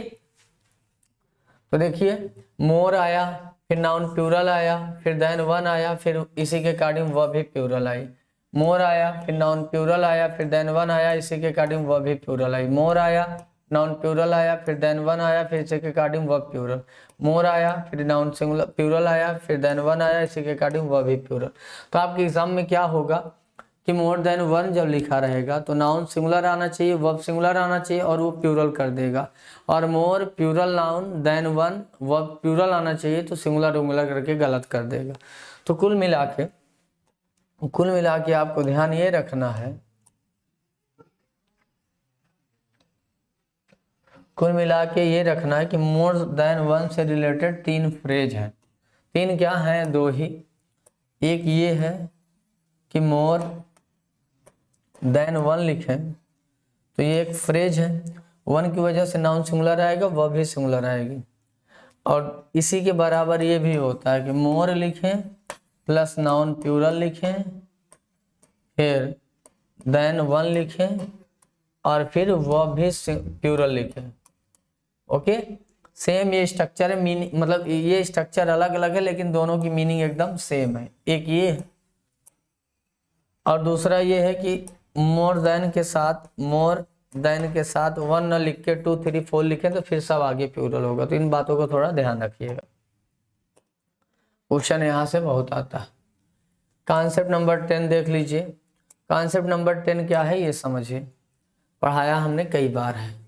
तो देखिए मोर आया फिर नाउन प्लूरल आया फिर देन वन आया फिर इसी के अकॉर्डिंग वर्ब भी प्लूरल आई। मोर आया फिर नाउन प्लूरल आया फिर देन वन आया, इसी के अकॉर्डिंग वर्ब भी प्लूरल आई। मोर आया नाउन प्लूरल आया फिर देन वन आया फिर इसी के अकॉर्डिंग वर्ब प्लूरल। मोर आया फिर नाउन सिंगुलर प्लूरल आया फिर देन वन आया, इसी के अकॉर्डिंग वर्ब भी प्लूरल। तो आपके एग्जाम में क्या होगा कि मोर देन वन जब लिखा रहेगा तो नाउन सिंगुलर आना चाहिए, वर्ब सिंगुलर आना चाहिए और वो प्लूरल कर देगा। और more plural noun than one verb plural आना चाहिए तो सिंगुलर उंगुलर करके गलत कर देगा। तो कुल मिला के आपको ध्यान ये रखना है, कुल मिला के ये रखना है कि मोर देन वन से रिलेटेड तीन फ्रेज हैं। तीन क्या हैं? दो ही। एक ये है कि मोर देन वन लिखें तो ये एक फ्रेज है, वन की वजह से नाउन सिंगुलर आएगा वर्ब भी सिंगुलर आएगी। और इसी के बराबर ये भी होता है कि मोर लिखें प्लस नाउन प्लूरल लिखें फिर देन वन लिखें और फिर वर्ब भी प्लूरल लिखें। ओके सेम ये स्ट्रक्चर है, मीनिंग मतलब ये स्ट्रक्चर अलग अलग है लेकिन दोनों की मीनिंग एकदम सेम है। एक ये है और दूसरा ये है कि मोर देन के साथ वन न लिख के 2 3 4 लिखें तो फिर सब आगे प्लूरल होगा। तो इन बातों को थोड़ा ध्यान रखिएगा, क्वेश्चन यहाँ से बहुत आता है। कॉन्सेप्ट नंबर 10 देख लीजिए। कॉन्सेप्ट नंबर 10 क्या है ये समझिए, पढ़ाया हमने कई बार है।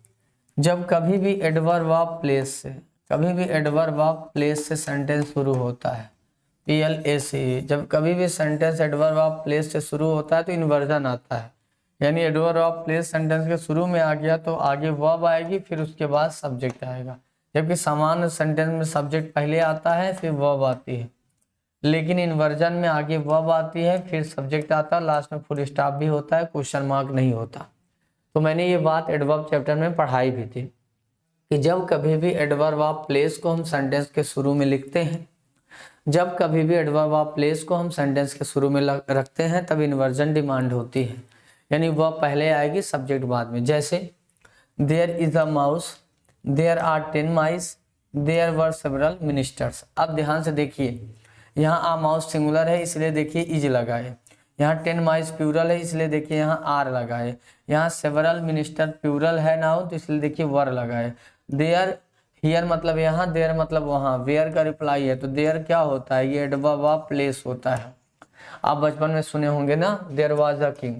जब कभी भी एडवर्ब ऑफ प्लेस से सेंटेंस शुरू होता है, PLACE, जब कभी भी सेंटेंस एडवर्ब ऑफ प्लेस से शुरू होता है तो इन्वर्जन आता है। यानी एडवर्ब ऑफ प्लेस सेंटेंस के शुरू में आ गया तो आगे वर्ब आएगी फिर उसके बाद सब्जेक्ट आएगा। जबकि सामान्य सेंटेंस में सब्जेक्ट पहले आता है फिर वर्ब आती है, लेकिन इन्वर्जन में आगे वर्ब आती है फिर सब्जेक्ट आता है, लास्ट में फुल स्टॉप भी होता है, क्वेश्चन मार्क नहीं होता। तो मैंने ये बात एडवर्ब चैप्टर में पढ़ाई भी थी कि जब कभी भी एडवर्ब ऑफ प्लेस को हम सेंटेंस के शुरू में लिखते हैं, जब कभी भी एडवर्ब ऑफ प्लेस को हम सेंटेंस के शुरू में रखते हैं तब इन्वर्जन डिमांड होती है, यानी वह पहले आएगी सब्जेक्ट बाद में। जैसे there is a mouse, there are 10 mice, there were several ministers. अब ध्यान से देखिए, यहाँ आ माउस सिंगुलर है इसलिए देखिए इज लगा है, यहाँ 10 माइस प्लूरल है इसलिए देखिए यहाँ आर लगा है, यहाँ सेवरल मिनिस्टर प्लूरल है नाउन तो इसलिए देखिए वर लगा है। देयर हियर मतलब यहाँ, देयर मतलब वहाँ, वेयर का रिप्लाई है तो देयर क्या होता है, ये एडवर्ब ऑफ प्लेस होता है। आप बचपन में सुने होंगे ना, there was a king,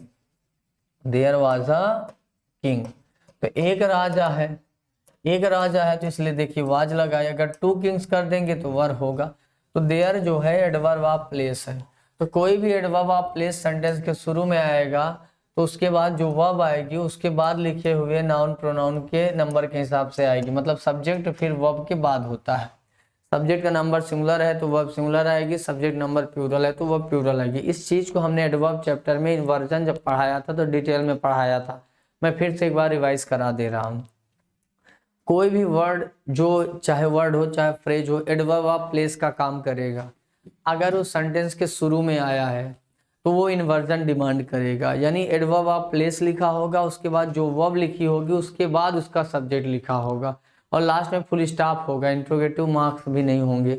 there was a king, तो एक राजा है तो इसलिए देखिए वाज लगाए। अगर 2 किंग्स कर देंगे तो वर होगा। तो देयर जो है एडवर्ब ऑफ प्लेस है, तो कोई भी एडवर्ब ऑफ प्लेस सेंटेंस के शुरू में आएगा तो उसके बाद जो वर्ब आएगी उसके बाद लिखे हुए नाउन प्रोनाउन के नंबर के हिसाब से आएगी। मतलब सब्जेक्ट फिर वर्ब के बाद होता है। सब्जेक्ट का नंबर सिंगुलर है तो वर्ब सिंगुलर आएगी, सब्जेक्ट नंबर प्लूरल है तो वर्ब प्लूरल आएगी। इस चीज को हमने एडवर्ब चैप्टर में इन्वर्जन जब पढ़ाया था तो डिटेल में पढ़ाया था, मैं फिर से एक बार रिवाइज करा दे रहा हूँ। कोई भी वर्ड जो चाहे वर्ड हो चाहे फ्रेज हो एडवर्ब ऑफ प्लेस का काम करेगा। अगर वो सेंटेंस के शुरू में आया है तो वो इन्वर्जन डिमांड करेगा, यानी एडवर्ब ऑफ प्लेस लिखा होगा उसके बाद जो वर्ब लिखी होगी उसके बाद उसका सब्जेक्ट लिखा होगा और लास्ट में फुल स्टॉप होगा, इंट्रोगेटिव मार्क्स भी नहीं होंगे।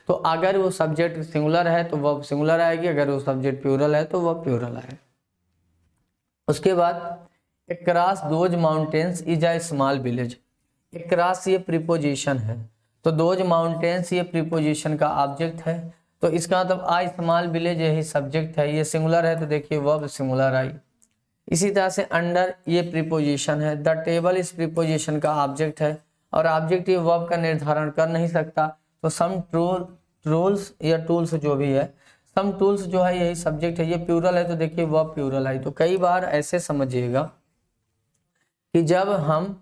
तो अगर वो सब्जेक्ट सिंगुलर है तो वर्ब सिंगुलर आएगी, अगर वो सब्जेक्ट प्लूरल है तो वर्ब प्लूरल आएगा। उसके बाद across those mountains is a small village. Across ये प्रीपोजिशन है तो दोज माउंटेन्स ये प्रीपोजिशन का ऑब्जेक्ट है। तो इसका मतलब आई स्मॉल विलेज यही सब्जेक्ट है, ये सिंगुलर है तो देखिए वर्ब सिंगुलर आई। इसी तरह से अंडर ये प्रीपोजिशन है, द टेबल इस प्रीपोजिशन का ऑब्जेक्ट है और ऑब्जेक्ट ये वर्ब का निर्धारण कर नहीं सकता, तो सम रूल्स या टूल्स जो भी है, सम टूल्स जो है यही सब्जेक्ट है, ये प्लूरल है तो देखिए वर्ब प्लूरल है। तो कई बार ऐसे समझिएगा कि जब हम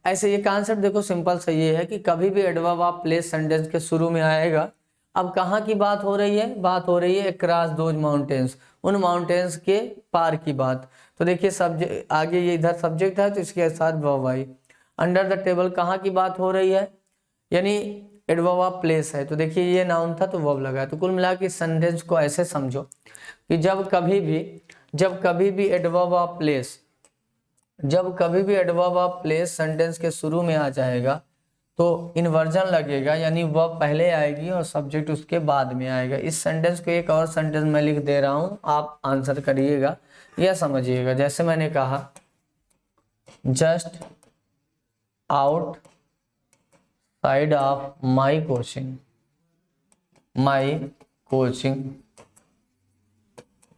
ऐसे, ये कॉन्सेप्ट देखो सिंपल सा ये है कि कभी भी एडवर्ब ऑफ प्लेस सेंटेंस के शुरू में आएगा। अब कहाँ की बात हो रही है, बात हो रही है अक्रॉस दोज माउंटेन्स, उन माउंटेन्स के पार की बात। तो देखिए सब्जेक्ट आगे ये इधर सब्जेक्ट है तो इसके साथ verb I. Under the table कहाँ की बात हो रही है, यानी एडवर्ब ऑफ प्लेस है तो देखिए ये नाउन था तो वर्ब लगा। तो कुल मिला के सेंटेंस को ऐसे समझो कि जब कभी भी एडवर्ब ऑफ प्लेस, जब कभी भी एडवर्ब ऑफ प्लेस सेंटेंस के शुरू में आ जाएगा तो इन्वर्जन लगेगा, यानी वर्ब पहले आएगी और सब्जेक्ट उसके बाद में आएगा। इस सेंटेंस को एक और सेंटेंस में लिख दे रहा हूं, आप आंसर करिएगा या समझिएगा। जैसे मैंने कहा just out side of my coaching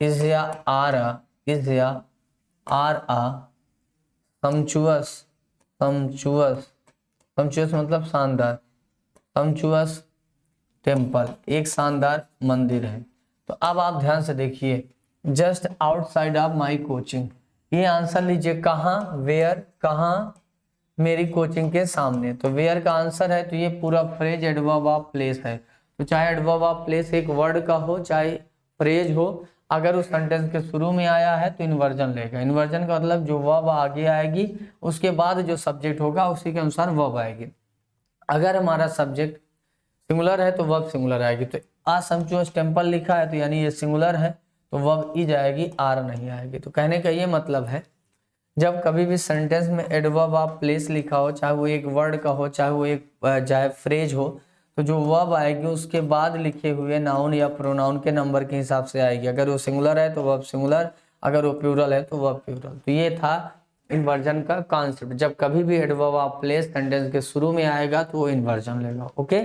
is या आर आ सम्चुअस मतलब शानदार, सम्चुअस टेम्पल एक शानदार मंदिर है। तो अब आप ध्यान से देखिए, just outside of my coaching, ये आंसर लीजिए कहाँ, वेयर, कहाँ, मेरी कोचिंग के सामने। तो वेयर का आंसर है, तो ये पूरा फ्रेज एडवर्ब ऑफ प्लेस है। तो चाहे एडवर्ब ऑफ प्लेस एक वर्ड का हो चाहे फ्रेज हो, अगर उस सेंटेंस के शुरू में आया है तो इन्वर्जन लेगा। इन्वर्जन का मतलब जो वर्ब आगे आएगी उसके बाद जो सब्जेक्ट होगा उसी के अनुसार वर्ब आएगी। अगर हमारा सब्जेक्ट सिंगुलर है तो वर्ब सिंगुलर आएगी। तो असम्चुअस टेम्पल लिखा है तो यानी ये सिंगुलर है तो वर्ब ई जाएगी, आर नहीं आएगी। तो कहने का ये मतलब है जब कभी भी सेंटेंस में एडवर्ब ऑफ प्लेस लिखा हो, चाहे वो एक वर्ड का हो चाहे वो एक चाहे फ्रेज हो, तो जो वर्ब आएगी उसके बाद लिखे हुए नाउन या प्रोनाउन के नंबर के हिसाब से आएगी। अगर वो सिंगुलर है तो वर्ब सिंगुलर, अगर वो प्लूरल है तो वर्ब प्लूरल। तो ये था इन्वर्जन का कॉन्सेप्ट, जब कभी भी एडवर्ब ऑफ प्लेस सेंटेंस के शुरू में आएगा तो वो इन्वर्जन लेगा। ओके।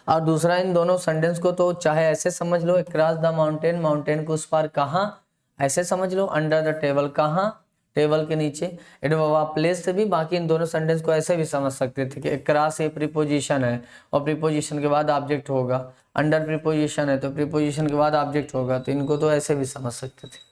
और दूसरा, इन दोनों सेंटेंस को तो चाहे ऐसे समझ लो अक्रॉस द माउंटेन, माउंटेन को उस पार कहाँ, ऐसे समझ लो। अंडर द टेबल कहाँ, टेबल के नीचे। एडवर्ब ऑफ प्लेस से भी बाकी इन दोनों सेंटेंस को ऐसे भी समझ सकते थे कि अक्रॉस ये प्रीपोजिशन है और प्रीपोजिशन के बाद ऑब्जेक्ट होगा, अंडर प्रीपोजिशन है तो प्रीपोजिशन के बाद ऑब्जेक्ट होगा, तो इनको तो ऐसे भी समझ सकते थे।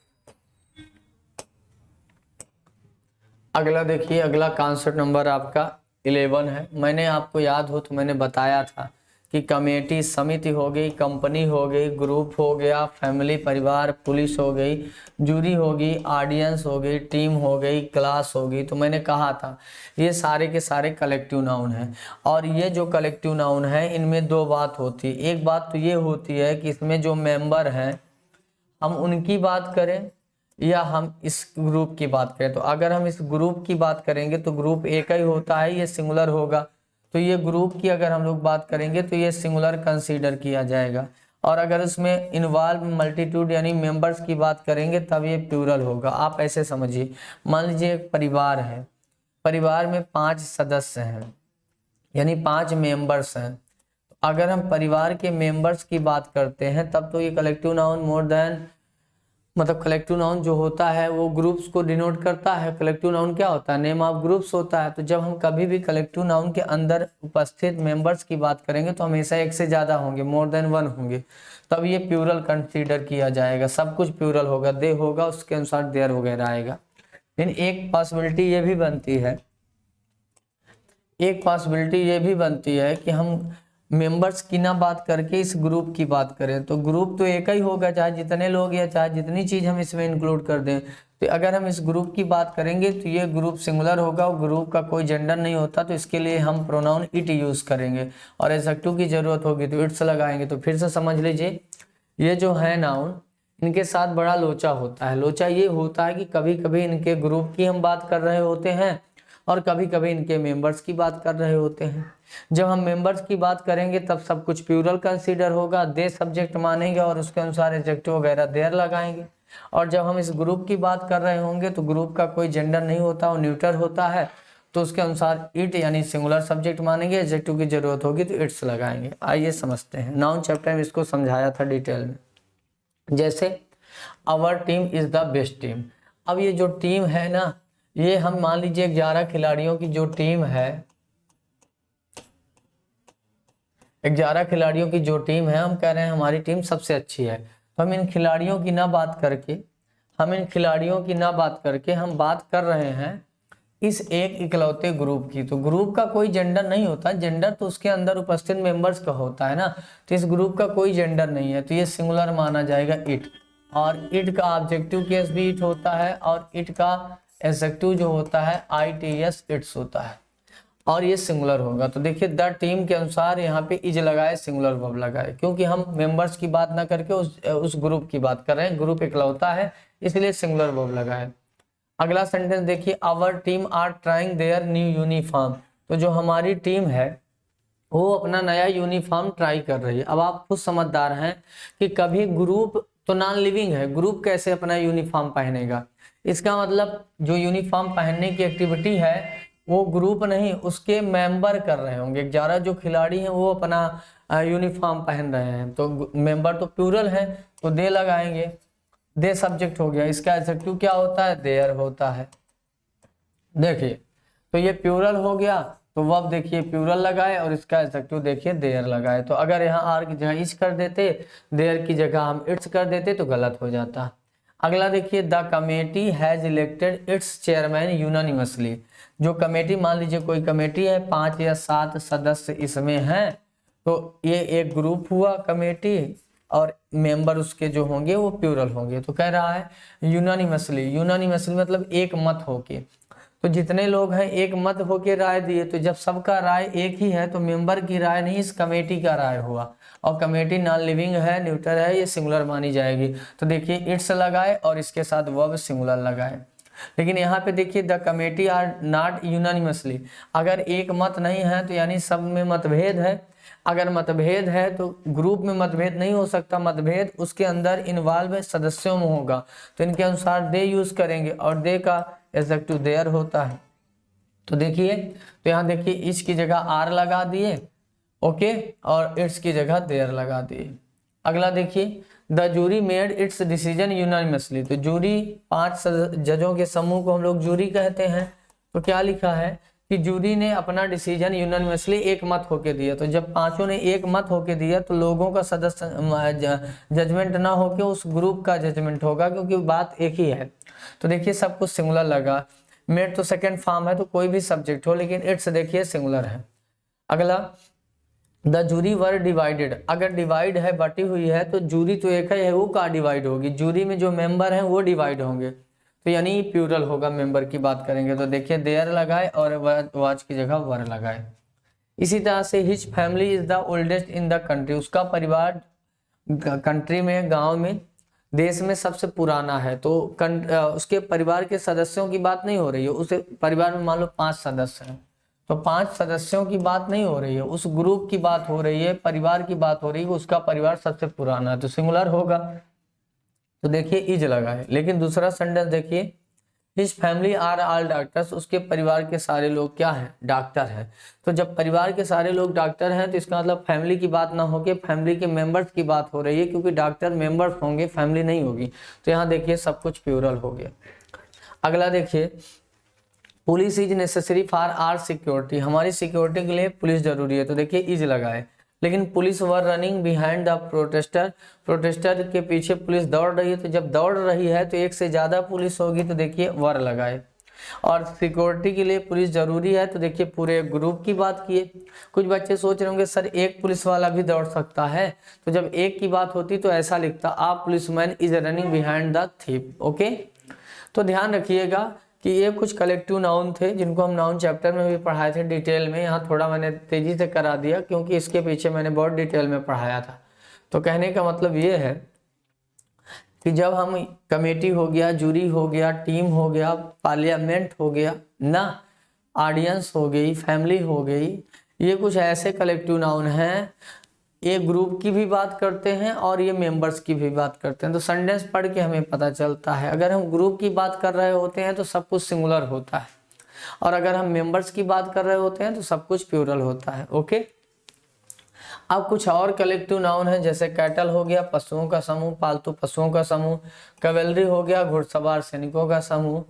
अगला देखिए, अगला कॉन्सेप्ट नंबर आपका 11 है। मैंने आपको याद हो तो मैंने बताया था कि कमेटी, समिति हो गई, कंपनी हो गई, ग्रुप हो गया, फैमिली परिवार, पुलिस हो गई, जूरी होगी, ऑडियंस हो गई, टीम हो गई, क्लास हो गई। तो मैंने कहा था ये सारे के सारे कलेक्टिव नाउन हैं। और ये जो कलेक्टिव नाउन है इनमें दो बात होती है। एक बात तो ये होती है कि इसमें जो मेंबर हैं हम उनकी बात करें या हम इस ग्रुप की बात करें। तो अगर हम इस ग्रुप की बात करेंगे तो ग्रुप एक ही होता है, ये सिंगुलर होगा। तो ये ग्रुप की अगर हम लोग बात करेंगे तो ये सिंगुलर कंसीडर किया जाएगा। और अगर उसमें इन्वॉल्व मल्टीट्यूड यानी मेंबर्स की बात करेंगे तब ये प्लूरल होगा। आप ऐसे समझिए, मान लीजिए एक परिवार है, परिवार में 5 सदस्य हैं यानी 5 मेंबर्स हैं। अगर हम परिवार के मेंबर्स की बात करते हैं तब तो ये कलेक्टिव नाउन मोर देन, मतलब कलेक्टिव नाउन जो होता है वो ग्रुप्स को डिनोट करता है। कलेक्टिव नाउन क्या होता है, नेम ऑफ ग्रुप्स होता है। तो जब हम कभी भी कलेक्टिव नाउन के अंदर उपस्थित मेंबर्स की बात करेंगे तो हमेशा एक से ज़्यादा होंगे, मोर देन 1 होंगे, तब ये प्लूरल कंसीडर किया जाएगा। सब कुछ प्लूरल होगा, दे होगा उसके अनुसार देयर वगैरह आएगा। लेकिन एक पॉसिबिलिटी ये भी बनती है कि हम मेंबर्स की ना बात करके इस ग्रुप की बात करें। तो ग्रुप तो एक ही होगा, चाहे जितने लोग या चाहे जितनी चीज हम इसमें इंक्लूड कर दें। तो अगर हम इस ग्रुप की बात करेंगे तो ये ग्रुप सिंगुलर होगा और ग्रुप का कोई जेंडर नहीं होता, तो इसके लिए हम प्रोनाउन इट यूज करेंगे। और एडजेक्टिव की जरूरत होगी तो इट्स लगाएंगे। तो फिर से समझ लीजिए, ये जो है नाउन इनके साथ बड़ा लोचा होता है। लोचा ये होता है कि कभी कभी इनके ग्रुप की हम बात कर रहे होते हैं और कभी कभी इनके मेंबर्स की बात कर रहे होते हैं। जब हम मेंबर्स की बात करेंगे तब सब कुछ प्लूरल कंसीडर होगा, दे सब्जेक्ट मानेंगे और उसके अनुसार एडजेक्टिव वगैरह देयर लगाएंगे। और जब हम इस ग्रुप की बात कर रहे होंगे तो ग्रुप का कोई जेंडर नहीं होता, वो न्यूट्रल होता है, तो उसके अनुसार इट यानी सिंगुलर सब्जेक्ट मानेंगे, एडजेक्टिव की जरूरत होगी तो इट्स लगाएंगे। आइए समझते हैं। नाउन चैप्टर में इसको समझाया था डिटेल में। जैसे our team is the best team. अब ये जो टीम है ना, ये हम मान लीजिए 11 खिलाड़ियों की जो टीम है, 11 खिलाड़ियों की जो टीम है, हम कह रहे हैं हमारी टीम सबसे अच्छी है। तो हम इन खिलाड़ियों की ना बात करके हम बात कर रहे हैं इस एक इकलौते ग्रुप की। तो ग्रुप का कोई जेंडर नहीं होता, जेंडर तो उसके अंदर उपस्थित मेंबर्स का होता है ना। तो इस ग्रुप का कोई जेंडर नहीं है, तो ये सिंगुलर माना जाएगा इट। और इट का ऑब्जेक्टिव केस भी इट होता है, और इट का एडजेक्टिव जो होता है ITS इट्स होता है, और ये सिंगुलर होगा। तो देखिए द टीम के अनुसार यहाँ पे इज लगाए, सिंगुलर वर्ब लगाए, क्योंकि हम मेंबर्स की बात ना करके उस ग्रुप की बात कर रहे हैं। ग्रुप इकलौता है इसलिए सिंगुलर वर्ब लगाए। अगला सेंटेंस देखिए, our team are trying their new uniform. तो जो हमारी टीम है वो अपना नया यूनिफॉर्म ट्राई कर रही है। अब आप खुद समझदार हैं कि कभी ग्रुप तो नॉन लिविंग है, ग्रुप कैसे अपना यूनिफॉर्म पहनेगा। इसका मतलब जो यूनिफॉर्म पहनने की एक्टिविटी है वो ग्रुप नहीं, उसके मेंबर कर रहे होंगे। 11 जो खिलाड़ी हैं वो अपना यूनिफॉर्म पहन रहे हैं, तो मेंबर तो प्लूरल है तो दे लगाएंगे। दे सब्जेक्ट हो गया, इसका एडजेक्टिव क्या होता है, देयर होता है। देखिए तो ये प्लूरल हो गया, तो वर्ब देखिए प्लूरल लगाए और इसका एडजेक्टिव देखिए देयर लगाए। तो अगर यहाँ आर की जगह इच कर देते, देयर की जगह हम इट्स कर देते तो गलत हो जाता। अगला देखिए, the committee has elected it's chairman unanimously. जो कमेटी, मान लीजिए कोई कमेटी है, 5 या 7 सदस्य इसमें हैं, तो ये एक ग्रुप हुआ कमेटी, और मेंबर उसके जो होंगे वो प्लूरल होंगे। तो कह रहा है यूनानिमसली मतलब एक मत होके। तो जितने लोग हैं एक मत होके राय दिए, तो जब सबका राय एक ही है तो मेंबर की राय नहीं, इस कमेटी का राय हुआ। और कमेटी नॉन लिविंग है, न्यूट्रल है, ये सिंगुलर मानी जाएगी। तो देखिए इट्स लगाए और इसके साथ वर्ब सिंगुलर लगाए। लेकिन यहाँ पे देखिए the committee are not unanimously. अगर एक मत नहीं है तो यानी सब में मतभेद है। अगर मतभेद है तो ग्रुप में मतभेद नहीं हो सकता, मतभेद उसके अंदर इन्वॉल्व सदस्यों में होगा। तो इनके अनुसार दे यूज करेंगे, और दे का एडजेक्टिव देयर होता है। तो देखिए, तो यहाँ देखिए इच की जगह आर लगा दिए, ओके, और इट्स की जगह देयर लगा दिए। अगला देखिए, the jury made its decision unanimously. तो जूरी 5 जजों के समूह को हम लोग जूरी कहते हैं। तो क्या लिखा है कि जूरी ने अपना डिसीजन यूनानिमसली एक मत होके दिया। तो जब पांचों ने एक मत होके दिया तो लोगों का सदस्य जजमेंट ना होके उस ग्रुप का जजमेंट होगा, क्योंकि बात एक ही है। तो देखिए सब कुछ सिंगुलर लगा। मेड तो सेकंड फॉर्म है, तो कोई भी सब्जेक्ट हो, लेकिन इट्स देखिए सिंगुलर है। अगला, द जूरी वर डिवाइडेड। अगर डिवाइड है, बटी हुई है, तो जूरी तो एक ही है, वो का डिवाइड होगी। जूरी में जो मेंबर हैं वो डिवाइड होंगे, तो यानी प्लूरल होगा। मेंबर की बात करेंगे तो देखिए देयर लगाए और वाच की जगह वर लगाए। इसी तरह से his family is the oldest in the country. उसका परिवार कंट्री में, गांव में, देश में सबसे पुराना है। तो उसके परिवार के सदस्यों की बात नहीं हो रही है। उसे परिवार में मान लो 5 सदस्य हैं, तो 5 सदस्यों की बात नहीं हो रही है, उस ग्रुप की बात हो रही है, परिवार की बात हो रही है, उसका परिवार सबसे पुराना है, तो सिंगुलर होगा। तो देखिए इज लगा है। लेकिन दूसरा सेंटेंस देखिए, his family are all doctors. उसके परिवार के सारे लोग क्या है, डॉक्टर है। तो जब परिवार के सारे लोग डॉक्टर हैं तो इसका मतलब फैमिली की बात ना होके फैमिली के मेंबर्स की बात हो रही है, क्योंकि डॉक्टर मेंबर्स होंगे, फैमिली नहीं होगी। तो यहाँ देखिए सब कुछ प्लूरल हो गया। अगला देखिए, police is necessary for our security. हमारी सिक्योरिटी के लिए पुलिस जरूरी है, तो देखिए इज लगाए। लेकिन police were running behind the protester. Protester के पीछे पुलिस दौड़ रही है, तो जब दौड़ रही है तो एक से ज्यादा पुलिस होगी, तो देखिए वर लगाए। और सिक्योरिटी के लिए पुलिस जरूरी है, तो देखिए पूरे ग्रुप की बात किए। कुछ बच्चे सोच रहे होंगे सर एक पुलिस वाला भी दौड़ सकता है, तो जब एक की बात होती तो ऐसा लिखता, a policeman is running behind the thief. Okay, तो ध्यान रखिएगा कि ये कुछ कलेक्टिव नाउन थे जिनको हम नाउन चैप्टर में भी पढ़ाए थे डिटेल में। यहाँ थोड़ा मैंने तेजी से करा दिया क्योंकि इसके पीछे मैंने बहुत डिटेल में पढ़ाया था। तो कहने का मतलब ये है कि जब हम कमेटी हो गया, जूरी हो गया, टीम हो गया, पार्लियामेंट हो गया ना, ऑडियंस हो गई, फैमिली हो गई, ये कुछ ऐसे कलेक्टिव नाउन हैं, ये ग्रुप की भी बात करते हैं और ये मेंबर्स की भी बात करते हैं। तो सेंटेंस पढ़ के हमें पता चलता है, अगर हम ग्रुप की बात कर रहे होते हैं तो सब कुछ सिंगुलर होता है, और अगर हम मेंबर्स की बात कर रहे होते हैं तो सब कुछ प्लूरल होता है। ओके, अब कुछ और कलेक्टिव नाउन है, जैसे कैटल हो गया पशुओं का समूह, पालतू पशुओं का समूह, कैवेलरी हो गया घुड़सवार सैनिकों का समूह,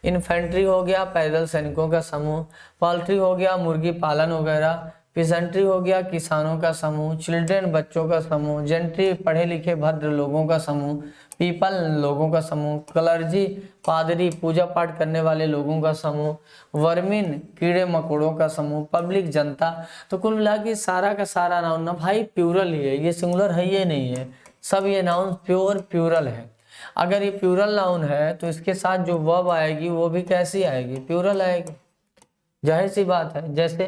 इन्फेंट्री हो गया पैदल सैनिकों का समूह, पोल्ट्री हो गया मुर्गी पालन वगैरह, पिजेंट्री हो गया किसानों का समूह, चिल्ड्रेन बच्चों का समूह, जेंट्री पढ़े लिखे भद्र लोगों का समूह, पीपल लोगों का समूह, क्लर्जी पादरी पूजा पाठ करने वाले लोगों का समूह, वर्मिन कीड़े मकोड़ों का समूह, पब्लिक जनता। तो कुल मिला के सारा का सारा नाउन ना भाई प्लूरल ही है, ये सिंगुलर है ये नहीं है, सब ये नाउन प्योर प्लूरल है। अगर ये प्लूरल नाउन है तो इसके साथ जो वर्ब आएगी वो भी कैसी आएगी, प्लूरल आएगी, जाहिर सी बात है। जैसे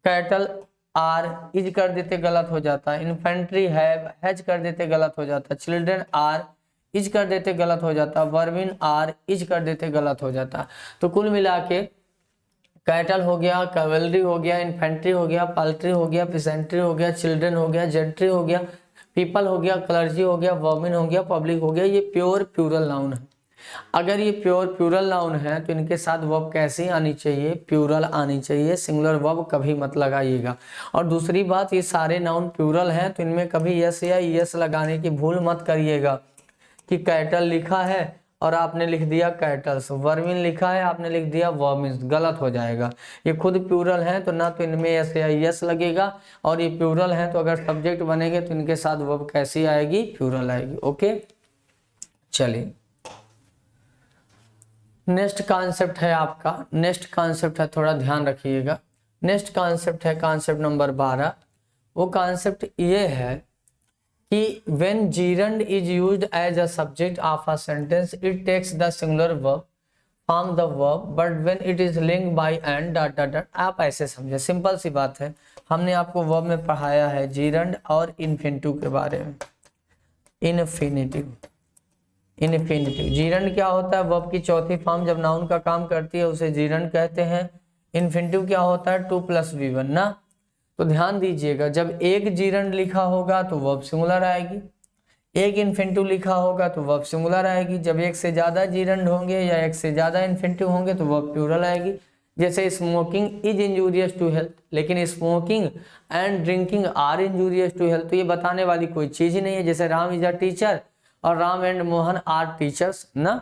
कैटल आर इज कर देते गलत हो जाता, इन्फेंट्री हैज कर देते गलत हो जाता, चिल्ड्रन आर इज कर देते गलत हो जाता, वर्मिन आर इज कर देते गलत हो जाता। तो कुल मिला के कैटल हो गया, कैवेलरी हो गया, इन्फेंट्री हो गया, पोल्ट्री हो गया, पिजेंट्री हो गया, चिल्ड्रन हो गया, जेंट्री हो गया, पीपल हो गया, क्लर्जी हो गया, वर्मिन हो गया, पब्लिक हो गया, ये प्योर प्लूरल नाउन है। अगर ये प्योर प्लूरल नाउन है तो इनके साथ वर्ब कैसी आनी चाहिए, प्लूरल आनी चाहिए, सिंगुलर वर्ब कभी मत लगाइएगा। और दूसरी बात, ये सारे नाउन प्लूरल हैं तो इनमें कभी यस या यस लगाने की भूल मत करिएगा कि कैटल लिखा है और आपने लिख दिया कैटल्स, वर्मिन लिखा है आपने लिख दिया वर्मिन्स, गलत हो जाएगा। ये खुद प्लूरल है तो ना तो इनमें यस या यस लगेगा, और ये प्लूरल है तो अगर सब्जेक्ट बनेंगे तो इनके साथ वर्ब कैसी आएगी, प्लूरल आएगी। ओके, चलिए नेक्स्ट कॉन्सेप्ट है आपका, नेक्स्ट कॉन्सेप्ट है, थोड़ा ध्यान रखिएगा। नेक्स्ट कॉन्सेप्ट है कॉन्सेप्ट नंबर 12। वो कॉन्सेप्ट ये है कि when gerund is used as a subject of a sentence it takes the singular verb from the verb but when it is linked by and ... आप ऐसे समझे, सिंपल सी बात है। हमने आपको वर्ब में पढ़ाया है gerund और इन्फिनिटिव के बारे में। इन्फिनिटिव gerund क्या होता है, वर्ब की चौथी फॉर्म जब नाउन का काम करती है उसे gerund कहते हैं। इन्फिनिटिव क्या होता है, 2 + V1 ना। तो ध्यान दीजिएगा, जब एक gerund लिखा होगा तो वर्ब सिंगुलर आएगी, एक इन्फिनिटिव लिखा होगा तो वर्ब सिंगुलर आएगी। जब एक से ज्यादा gerund होंगे या एक से ज्यादा इन्फिनिटिव होंगे तो वर्ब प्लूरल आएगी। जैसे smoking is injurious to health, लेकिन smoking and drinking are injurious to health, तो ये बताने वाली कोई चीज ही नहीं है। जैसे राम इज अ टीचर और Ram and Mohan are teachers ना।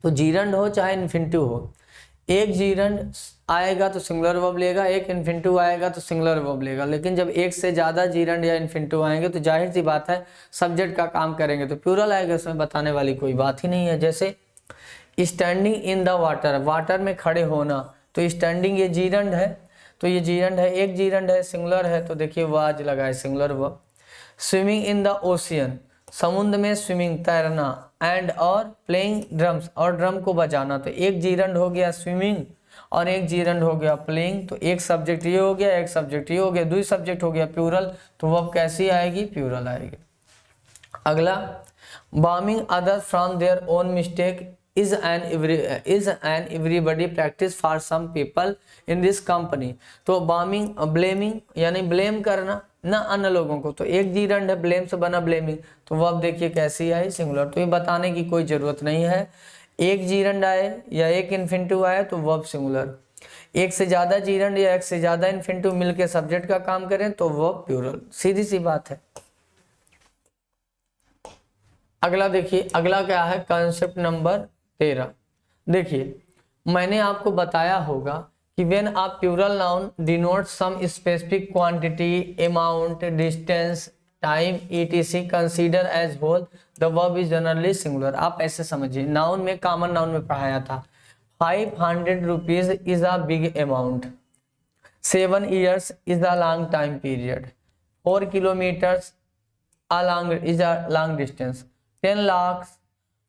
तो gerund हो चाहे इन्फिनिटिव हो, एक gerund आएगा तो सिंगुलर वर्ब लेगा, एक इन्फिनिटिव आएगा तो सिंगुलर वर्ब लेगा। लेकिन जब एक से ज्यादा gerund या इन्फिनिटिव आएंगे तो जाहिर सी बात है सब्जेक्ट का काम करेंगे तो प्लूरल आएगा, उसमें बताने वाली कोई बात ही नहीं है। जैसे standing in the water, water में खड़े होना, तो स्टैंडिंग ये gerund है, तो ये gerund है, एक gerund है, सिंगुलर है, तो देखिए वाज लगा है singular verb. Swimming in the ocean, समुद्र में स्विमिंग तैरना, एंड और प्लेइंग ड्रम्स, और ड्रम को बजाना, तो एक gerund हो गया स्विमिंग और एक gerund हो गया प्लेइंग, तो एक सब्जेक्ट ये हो गया, एक सब्जेक्ट ये हो गया, दो सब्जेक्ट हो गया प्लूरल, तो वर्ब कैसी आएगी, प्लूरल आएगी। अगला, बार्मिंग other from their own mistake is an everybody practice for some people in this company। तो बार्मिंग ब्लेमिंग यानी ब्लेम करना ना अन्य लोगों को, तो एक gerund है, ब्लेम से बना ब्लेमिंग, तो वर्ब देखिए कैसी आई, सिंगुलर। तो ये बताने की कोई जरूरत नहीं है, एक gerund आए या एक इन्फिनिटिव आए तो वर्ब सिंगुलर, एक से ज्यादा gerund या एक से ज्यादा इन्फिनिटिव मिलके सब्जेक्ट का काम करें तो वर्ब प्लूरल, सीधी सी बात है। अगला देखिए, अगला क्या है, कॉन्सेप्ट नंबर 13। देखिए मैंने आपको बताया होगा कि when a plural noun denotes some specific quantity, amount, distance, time etc consider as whole the verb is generally singular. आप ऐसे समझिए, नाउन में कॉमन नाउन में पढ़ाया था 500 rupees is a big amount, 7 years is a long time period, 4 kilometers is a long distance, 10 lakh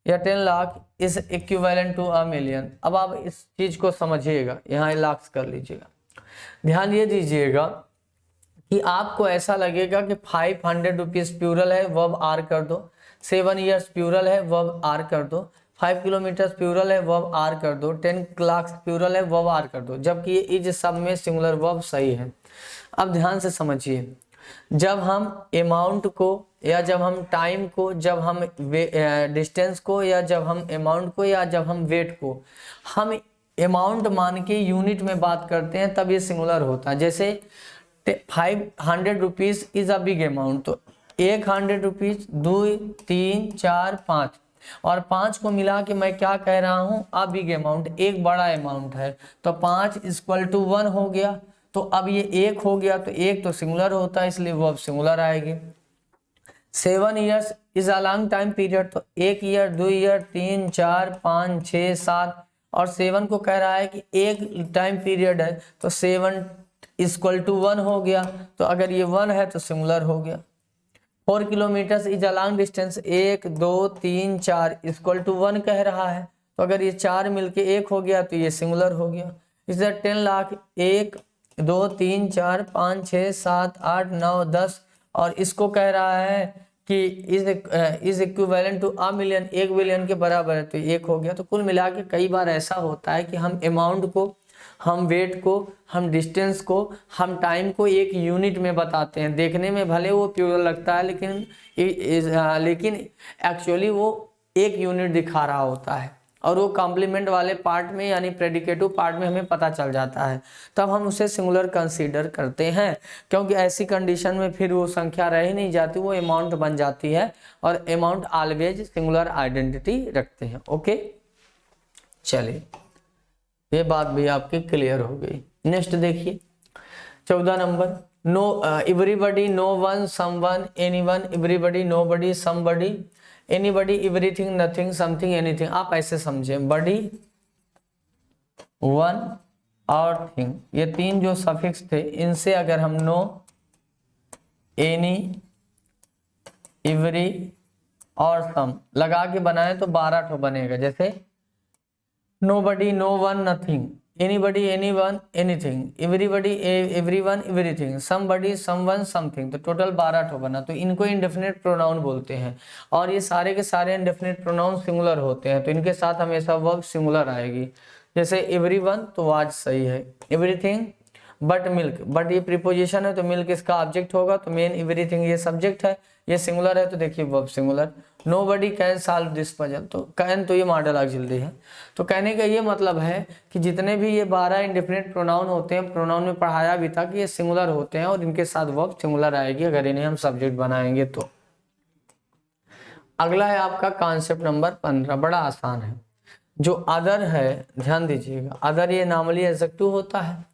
या 10 lakh is equivalent to a million. अब आप इस चीज को समझिएगा, यहाँ लाख कर लीजिएगा, ध्यान ये दीजिएगा कि आपको ऐसा लगेगा कि 500 रुपीज प्लूरल है, वर्ब आर कर दो, 7 years प्लूरल है, वर्ब आर कर दो, 5 kilometers प्लूरल है, वर्ब आर कर दो, 10 लाख प्लूरल है, वर्ब आर कर दो, जबकि ये इज सब में सिंगुलर वर्ब सही है। अब ध्यान से समझिए, जब हम अमाउंट को या जब हम टाइम को, जब हम डिस्टेंस को या जब हम अमाउंट को या जब हम वेट को हम अमाउंट मान के यूनिट में बात करते हैं तब ये सिंगुलर होता है। जैसे 500 rupees is a big amount, तो 100 रुपीज, 2, 3, 4, 5 और 5 को मिला के मैं क्या कह रहा हूं, अ बिग अमाउंट, एक बड़ा अमाउंट है। तो 5 = 1 हो गया। तो अब ये 1 हो गया, तो 1 तो सिंगुलर होता है, इसलिए वो अब सिंगुलर आएगी। 7 years is a long time period, तो 1 ईयर, 2 ईयर, 3, 4, 5, 6, 7 और 7 को कह रहा है कि एक टाइम पीरियड है, तो 7 = 1 हो गया। तो अगर ये 1 है तो सिंगुलर हो गया। 4 kilometre is a long distance, 1, 2, 3, 4 = 1 कह रहा है। तो अगर ये 4 मिलके 1 हो गया तो ये सिंगुलर हो गया। इसे 10 लाख, 1, 2, 3, 4, 5, 6, 7, 8, 9, 10 और इसको कह रहा है कि is equivalent to a million, 1 billion के बराबर है, तो 1 हो गया। तो कुल मिला के कई बार ऐसा होता है कि हम अमाउंट को, हम वेट को, हम डिस्टेंस को, हम टाइम को एक यूनिट में बताते हैं। देखने में भले वो प्यूरल लगता है, लेकिन एक्चुअली वो एक यूनिट दिखा रहा होता है और वो कॉम्प्लीमेंट वाले पार्ट में यानी प्रेडिकेटिव पार्ट में हमें पता चल जाता है, तब हम उसे सिंगुलर कंसीडर करते हैं। क्योंकि ऐसी कंडीशन में फिर वो संख्या रह ही नहीं जाती, वो अमाउंट बन जाती है और अमाउंट ऑलवेज सिंगुलर आइडेंटिटी रखते हैं। ओके, चलिए ये बात भी आपकी क्लियर हो गई। नेक्स्ट देखिए 14 number, no everybody, no one, someone, anyone, everybody, nobody, somebody, anybody, everything, nothing, something, anything. आप ऐसे समझे, बडी, वन और थिंग, ये 3 जो सफिक्स थे, इनसे अगर हम नो, एनी, एवरी और सम लगा के बनाए तो 12 ठो बनेगा। जैसे nobody, no one, nothing, anybody, anyone, anything, everybody, everyone, everything, somebody, someone, something। तो टोटल 12 ठो बना। तो इनको इंडेफिनिट प्रोनाउन बोलते हैं और ये सारे के सारे इंडेफिनिट प्रोनाउन सिंगुलर होते हैं, तो इनके साथ हमेशा वर्ब सिंगुलर आएगी। जैसे एवरीवन तो आज सही है, एवरीथिंग बट मिल्क, बट ये प्रीपोजिशन है तो मिल्क इसका ऑब्जेक्ट होगा, तो मेन एवरीथिंग ये सब्जेक्ट है, ये सिंगुलर है तो देखिए verb singular. Nobody can solve this puzzle, तो कैन तो ये मॉडल ऑक्सिलरी है। तो कहने का ये मतलब है कि जितने भी ये 12 इंडेफिनिट प्रोनाउन होते हैं, प्रोनाउन में पढ़ाया भी था कि ये सिंगुलर होते हैं और इनके साथ वर्ब सिंगुलर आएगी अगर इन्हें हम सब्जेक्ट बनाएंगे तो। अगला है आपका कॉन्सेप्ट नंबर 15, बड़ा आसान है। जो अदर है, ध्यान दीजिएगा, अदर ये नॉर्मली एडजेक्टिव होता है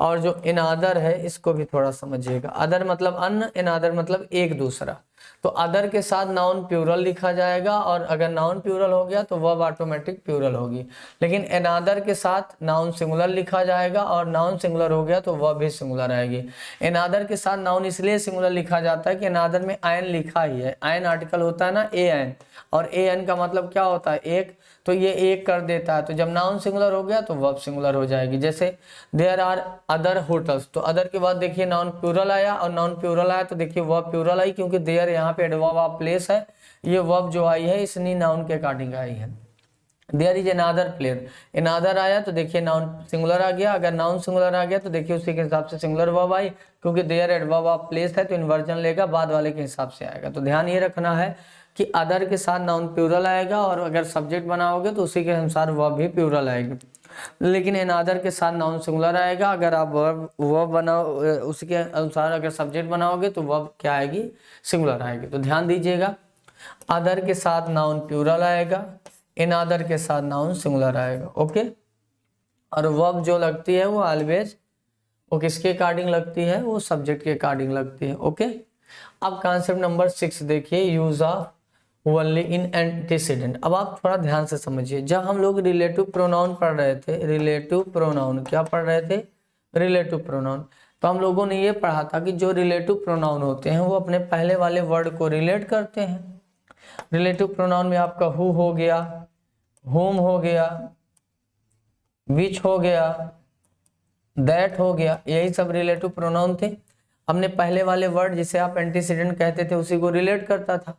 और जो इनादर है इसको भी थोड़ा समझिएगा। अदर मतलब अन्य, इनादर मतलब एक दूसरा। तो अदर के साथ नाउन प्लूरल लिखा जाएगा और अगर नाउन प्लूरल हो गया तो वर्ब ऑटोमेटिक प्लूरल होगी। लेकिन इनादर के साथ नाउन सिंगुलर लिखा जाएगा और नाउन सिंगुलर हो गया तो वर्ब भी सिंगुलर आएगी। इनादर के साथ नाउन इसलिए सिंगुलर लिखा जाता है कि इनादर में आयन लिखा ही है, आयन आर्टिकल होता है ना, ए एन, और ए एन का मतलब क्या होता है, एक, तो ये एक कर देता है। तो जब नाउन सिंगुलर हो गया तो वर्ब सिंगुलर हो जाएगी। जैसे देयर आर अदर होटल्स, तो अदर के बाद देखिए नाउन प्लूरल आया और नाउन प्लूरल आया तो देखिए वर्ब प्लूरल आई, क्योंकि देयर यहाँ पे एडवर्ब ऑफ प्लेस है, ये वर्ब जो आई है इसने नाउन के अकॉर्डिंग आई है। There is another player, another आया तो देखिए नाउन सिंगुलर आ गया, अगर नाउन सिंगुलर आ गया तो देखिए उसी के हिसाब से सिंगुलर वर्ब आई, क्योंकि देयर एडवर्ब ऑफ प्लेस है तो इन्वर्जन लेगा, बाद वाले के हिसाब से आएगा। तो ध्यान ये रखना है कि अदर के साथ नाउन प्लूरल आएगा और अगर सब्जेक्ट बनाओगे तो उसी के अनुसार वर्ब भी प्लूरल आएगी। लेकिन अनदर के साथ नाउन सिंगुलर आएगा, अगर आप वर्ब बनाओ उसी के अनुसार अगर सब्जेक्ट बनाओगे तो वर्ब क्या आएगी, सिंगुलर आएगी। तो ध्यान दीजिएगा, अदर के साथ नाउन प्लूरल आएगा, अनदर के साथ नाउन सिंगुलर आएगा। ओके, और वर्ब जो लगती है वो ऑलवेज वो किसके अकॉर्डिंग लगती है, वो सब्जेक्ट के अकॉर्डिंग लगती है। ओके, अब कॉन्सेप्ट नंबर 6 देखिए, use of only in antecedent. अब आप थोड़ा ध्यान से समझिए, जब हम लोग रिलेटिव प्रोनाउन पढ़ रहे थे, रिलेटिव प्रोनाउन क्या पढ़ रहे थे, रिलेटिव प्रोनाउन, तो हम लोगों ने ये पढ़ा था कि जो रिलेटिव प्रोनाउन होते हैं वो अपने पहले वाले वर्ड को रिलेट करते हैं। रिलेटिव प्रोनाउन में आपका हु हो गया, होम हो गया, विच हो गया, दैट हो गया, यही सब रिलेटिव प्रोनाउन थे। हमने पहले वाले वर्ड जिसे आप एंटीसीडेंट कहते थे उसी को रिलेट करता था।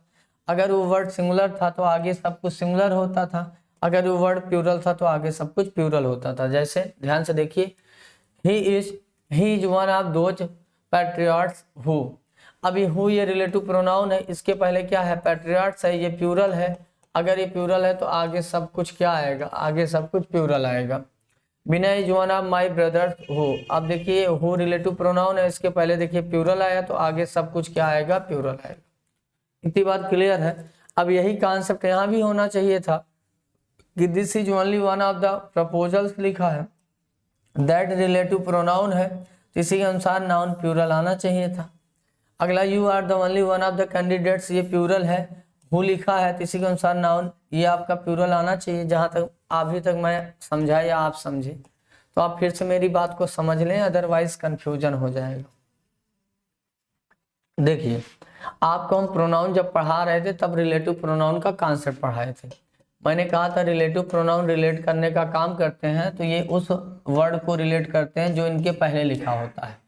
अगर वो वर्ड सिंगुलर था तो आगे सब कुछ सिंगुलर होता था, अगर वो वर्ड प्लूरल था तो आगे सब कुछ प्लूरल होता था। जैसे ध्यान से देखिए, he is one of those patriots who. अभी हु ये रिलेटिव प्रोनाउन है, इसके पहले क्या है, पैट्रियट्स है, ये प्लूरल है। अगर ये प्लूरल है तो आगे सब कुछ क्या आएगा, आगे सब कुछ प्लूरल आएगा। Vinay is one of my brothers who. अब देखिए हु रिलेटिव प्रोनाउन है, इसके पहले देखिए प्लूरल आया तो आगे सब कुछ क्या आएगा, प्लूरल आएगा। इतनी बात क्लियर है। अब यही कॉन्सेप्ट यहाँ भी होना चाहिए था कि this is only one of the proposals लिखा है, दैट रिलेटिव प्रोनाउन है, तो इसी के अनुसार नाउन प्लूरल आना चाहिए था। अगला you are the only one of the candidates, ये प्लूरल है, हु लिखा है तो इसी के अनुसार नाउन ये आपका प्लूरल आना चाहिए। जहां तक अभी तक मैं समझा या आप समझे तो आप फिर से मेरी बात को समझ लें, अदरवाइज कंफ्यूजन हो जाएगा। देखिए आपको हम प्रोनाउन जब पढ़ा रहे थे तब रिलेटिव प्रोनाउन का कॉन्सेप्ट पढ़ाए थे। मैंने कहा था रिलेटिव प्रोनाउन रिलेट करने का काम करते हैं, तो ये उस वर्ड को रिलेट करते हैं जो इनके पहले लिखा होता है।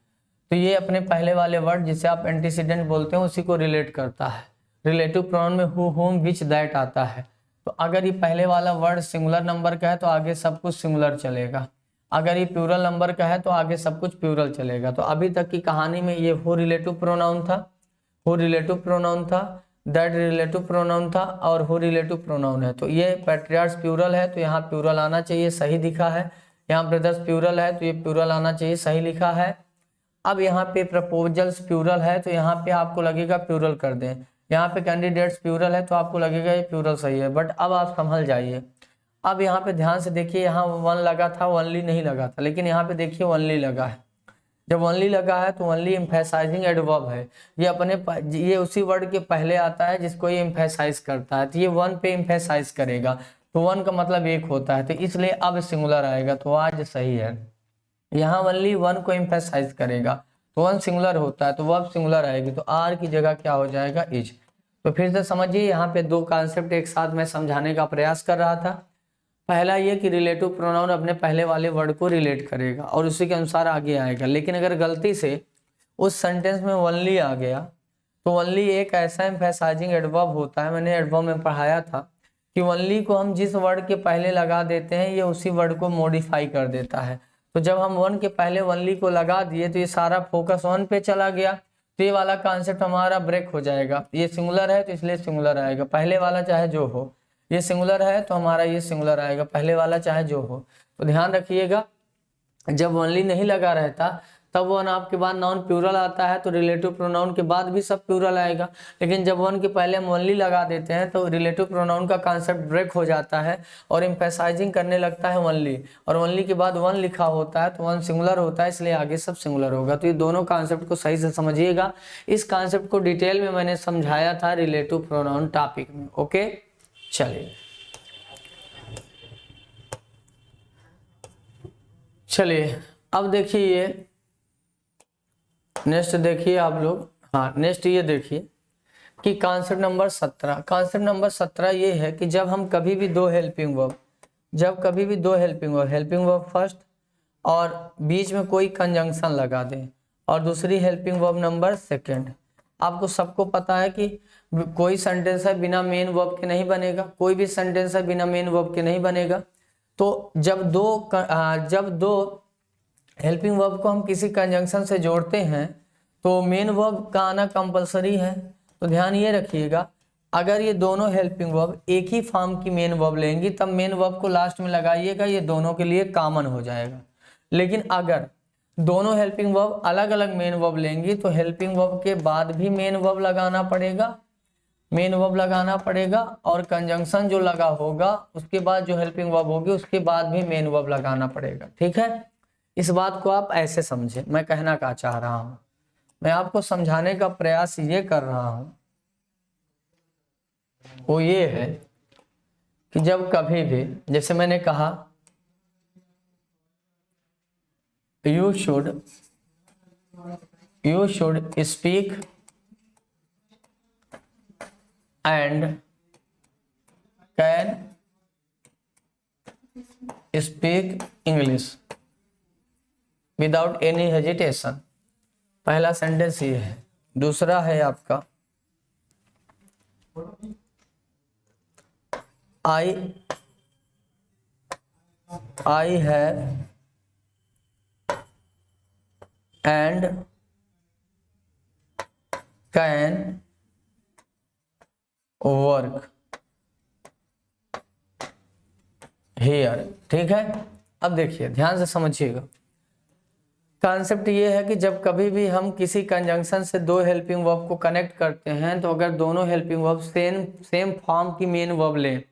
तो ये अपने पहले वाले वर्ड जिसे आप एंटीसीडेंट बोलते हैं उसी को रिलेट करता है। रिलेटिव प्रोनाउन में हु, होम, विच, दैट आता है। तो अगर ये पहले वाला वर्ड सिंगुलर नंबर का है तो आगे सब कुछ सिंगुलर चलेगा, अगर ये प्लूरल नंबर का है तो आगे सब कुछ प्लूरल चलेगा। तो अभी तक की कहानी में ये हु रिलेटिव प्रोनाउन था, हु रिलेटिव प्रोनाउन था, दैट रिलेटिव प्रोनाउन था और हु रिलेटिव प्रोनाउन है। तो ये पैट्रियार्ड्स प्लूरल है तो यहाँ प्लूरल आना चाहिए, सही दिखा है। यहाँ ब्रदर्स प्लूरल है तो ये प्लूरल आना चाहिए, सही लिखा है। अब यहाँ पे प्रपोजल्स प्लूरल है तो यहाँ पे आपको लगेगा प्लूरल कर दें। यहाँ पे कैंडिडेट्स प्लूरल है तो आपको लगेगा ये प्लूरल सही है। बट अब आप संभल जाइए। अब यहाँ पे ध्यान से देखिए, यहाँ वन लगा था, ओनली नहीं लगा था, लेकिन यहाँ पे देखिए ओनली लगा है। जब ओनली लगा है तो ओनली एम्फेसाइजिंग एडवर्ब है। ये ये उसी वर्ड के पहले आता है जिसको ये एम्फेसाइज करता है, तो ये वन पे एम्फेसाइज करेगा। तो वन का मतलब एक होता है, तो इसलिए अब सिंगुलर आएगा, तो आज सही है। यहाँ ओनली वन को एम्फेसाइज करेगा तो वन सिंगुलर होता है, तो वर्ब सिंगुलर आएगी, तो आर की जगह क्या हो जाएगा, इज। तो फिर से समझिए, यहाँ पे दो कॉन्सेप्ट एक साथ मैं समझाने का प्रयास कर रहा था। पहला ये कि रिलेटिव प्रोनाउन अपने पहले वाले वर्ड को रिलेट करेगा और उसी के अनुसार आगे आएगा। लेकिन अगर गलती से उस सेंटेंस में ओनली आ गया तो ओनली एक ऐसा एम्फेसाइजिंग एडवर्ब होता है, मैंने एडवर्ब में पढ़ाया था कि ओनली को हम जिस वर्ड के पहले लगा देते हैं ये उसी वर्ड को मॉडिफाई कर देता है। तो जब हम वन के पहले ओनली को लगा दिए तो ये सारा फोकस वन पे चला गया, तो ये वाला कॉन्सेप्ट हमारा ब्रेक हो जाएगा। ये सिंगुलर है तो इसलिए सिंगुलर आएगा, पहले वाला चाहे जो हो। ये सिंगुलर है तो हमारा ये सिंगुलर आएगा, पहले वाला चाहे जो हो। तो ध्यान रखिएगा, जब ओनली नहीं लगा रहता तब वन आपके बाद नाउन प्लूरल आता है तो रिलेटिव प्रोनाउन के बाद भी सब प्लूरल आएगा। लेकिन जब वन के पहले हम ओनली लगा देते हैं तो रिलेटिव प्रोनाउन का कॉन्सेप्ट ब्रेक हो जाता है और एम्फेसाइजिंग करने लगता है ओनली, और ओनली के बाद वन लिखा होता है तो वन सिंगुलर होता है, इसलिए आगे सब सिंगुलर होगा। तो ये दोनों कॉन्सेप्ट को सही से समझिएगा। इस कॉन्सेप्ट को डिटेल में मैंने समझाया था रिलेटिव प्रोनाउन टॉपिक में। ओके, चलिए अब देखिए ये नेक्स्ट देखिए आप लोग। हाँ, नेक्स्ट ये देखिए कि कॉन्सेप्ट नंबर 17। कॉन्सेप्ट नंबर 17 ये है कि जब हम कभी भी दो helping verb, helping verb first और बीच में कोई कंजंक्शन लगा दें और दूसरी हेल्पिंग वर्ब नंबर सेकंड। आपको सबको पता है कि कोई सेंटेंस है बिना मेन वर्ब के नहीं बनेगा, कोई भी सेंटेंस है बिना मेन वर्ब के नहीं बनेगा। तो जब दो हेल्पिंग वर्ब को हम किसी कंजंक्शन से जोड़ते हैं तो मेन वर्ब का आना कंपलसरी है। तो ध्यान ये रखिएगा, अगर ये दोनों हेल्पिंग वर्ब एक ही फॉर्म की मेन वर्ब लेंगी तब मेन वर्ब को लास्ट में लगाइएगा, ये दोनों के लिए कॉमन हो जाएगा। लेकिन अगर दोनों हेल्पिंग वर्ब अलग अलग मेन वर्ब लेंगी तो हेल्पिंग वर्ब के बाद भी मेन वर्ब लगाना पड़ेगा, और कंजंक्शन जो लगा होगा उसके बाद जो हेल्पिंग वर्ब होगी उसके बाद भी मेन वर्ब लगाना पड़ेगा। ठीक है, इस बात को आप ऐसे समझें, मैं कहना क्या चाह रहा हूं, मैं आपको समझाने का प्रयास ये कर रहा हूं वो ये है कि जब कभी भी, जैसे मैंने कहा, you should speak and can speak English without any hesitation. पहला सेंटेंस ये है। दूसरा है आपका I have and can work here. ठीक है, अब देखिए ध्यान से समझिएगा, कॉन्सेप्ट ये है कि जब कभी भी हम किसी कंजंक्शन से दो हेल्पिंग वर्ब को कनेक्ट करते हैं तो अगर दोनों हेल्पिंग वर्ब सेम फॉर्म की मेन वर्ब लें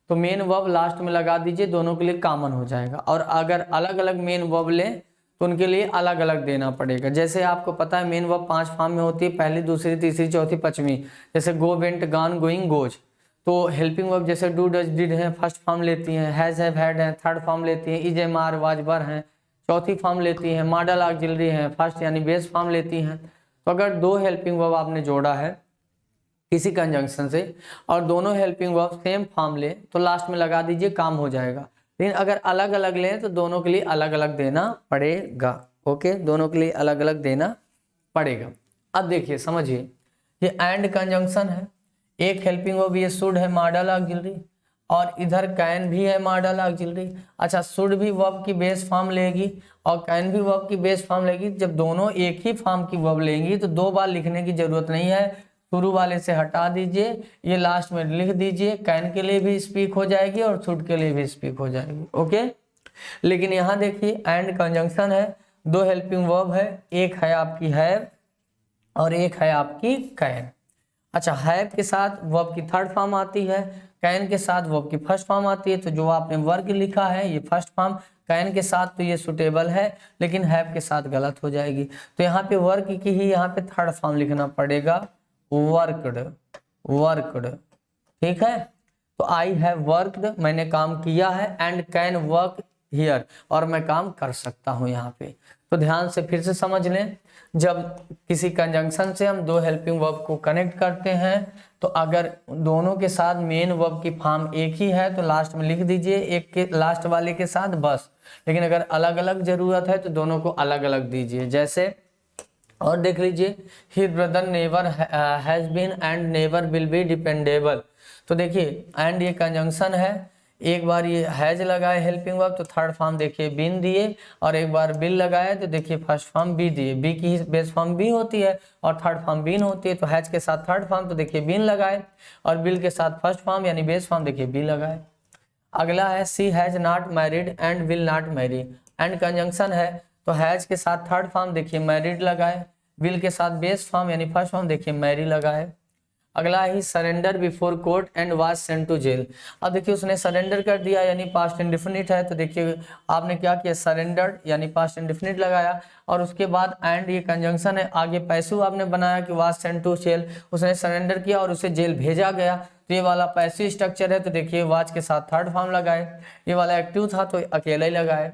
तो मेन वर्ब लास्ट में लगा दीजिए, दोनों के लिए कॉमन हो जाएगा। और अगर अलग अलग मेन वर्ब लें तो उनके लिए अलग अलग देना पड़ेगा। जैसे आपको पता है मेन वर्ब 5 फॉर्म में होती है, पहली, दूसरी, तीसरी, चौथी, पांचवी। जैसे गो, वेंट, गॉन, गोइंग, गोज। तो हेल्पिंग वर्ब जैसे डू, डज, डिड है, फर्स्ट फॉर्म लेती हैं, हैज, हैव, हैड है, थर्ड फॉर्म लेती हैं, इज, एम, आर, वाज, वर हैं, चौथी फॉर्म लेती हैं, मॉडल, ऑक्सिलरी हैं, फर्स्ट यानी बेस फॉर्म लेती हैं। तो अगर दो हेल्पिंग वर्ब आपने जोड़ा है किसी कंजंक्शन से और दोनों हेल्पिंग वर्ब सेम फॉर्म ले तो लास्ट में लगा दीजिए, काम हो जाएगा। लेकिन अगर अलग अलग लें तो दोनों के लिए अलग अलग देना पड़ेगा। ओके, दोनों के लिए अलग अलग देना पड़ेगा। अब देखिए समझिए, ये एंड कंजंक्शन है, एक हेल्पिंग वर्ब ये शुड है मॉडल ऑक्सिलरी, और इधर कैन भी है मॉडल ऑक्सिलरी। अच्छा, शुड भी वर्ब की बेस फॉर्म लेगी और कैन भी वर्ब की बेस फॉर्म लेगी। जब दोनों एक ही फॉर्म की वर्ब लेंगी तो दो बार लिखने की जरूरत नहीं है, शुरू वाले से हटा दीजिए, ये लास्ट में लिख दीजिए। कैन के लिए भी स्पीक हो जाएगी और शुड के लिए भी स्पीक हो जाएगी। ओके, लेकिन यहाँ देखिए एंड कंजंक्शन है, दो हेल्पिंग वर्ब है, एक है आपकी हैव और एक है आपकी कैन। अच्छा, हैव के साथ वर्ब की थर्ड फॉर्म आती है, कैन के साथ वर्ब की फर्स्ट फॉर्म आती है। तो जो आपने वर्ग लिखा है ये फर्स्ट फॉर्म, कैन के साथ तो ये सुटेबल है, लेकिन हैव के साथ गलत हो जाएगी। तो यहाँ पे वर्क की ही यहाँ पे थर्ड फॉर्म लिखना पड़ेगा, वर्कड, वर्कड। ठीक है, तो आई हैव वर्कड, मैंने काम किया है, एंड कैन वर्क हियर, और मैं काम कर सकता हूं यहाँ पे। तो ध्यान से फिर से समझ लें, जब किसी कंजंक्शन से हम दो हेल्पिंग वर्ब को कनेक्ट करते हैं तो अगर दोनों के साथ मेन वर्ब की फॉर्म एक ही है तो लास्ट में लिख दीजिए एक के लास्ट वाले के साथ बस। लेकिन अगर अलग अलग जरूरत है तो दोनों को अलग अलग दीजिए। जैसे और देख लीजिए, his brother never has been and never will be dependable. तो देखिए एंड ये कंजंक्शन है, एक बार ये हैज लगाए हेल्पिंग वर्ब तो थर्ड फॉर्म देखिए बीन दिए, और एक बार बिल लगाए तो देखिए फर्स्ट फॉर्म बी दिए। बी की बेस फॉर्म बी होती है और थर्ड फॉर्म बीन होती है, तो हैज के साथ थर्ड फॉर्म तो देखिए बीन लगाए, और बिल के साथ फर्स्ट फॉर्म यानी बेस फॉर्म देखिए बी लगाए। अगला है सी has not married and will not marry, and conjunction है तो हैज के साथ थर्ड फॉर्म देखिए मैरिड लगाए, विल के साथ बेस फॉर्म यानी फर्स्ट फॉर्म देखिए मैरी लगाए। अगला ही surrender before court and was sent to jail. अब देखिए उसने सरेंडर कर दिया यानी पास्ट इंडेफिनिट है, तो देखिए आपने क्या किया, सरेंडर्ड यानी पास्ट इंडेफिनिट लगाया, और उसके बाद एंड ये कंजंक्शन है, आगे पैसिव आपने बनाया कि वाज सेंट टू जेल, उसने सरेंडर किया और उसे जेल भेजा गया, तो ये वाला पैसिव स्ट्रक्चर है, तो देखिए वाज के साथ थर्ड फॉर्म लगाए। ये वाला एक्टिव था तो अकेला ही लगाए।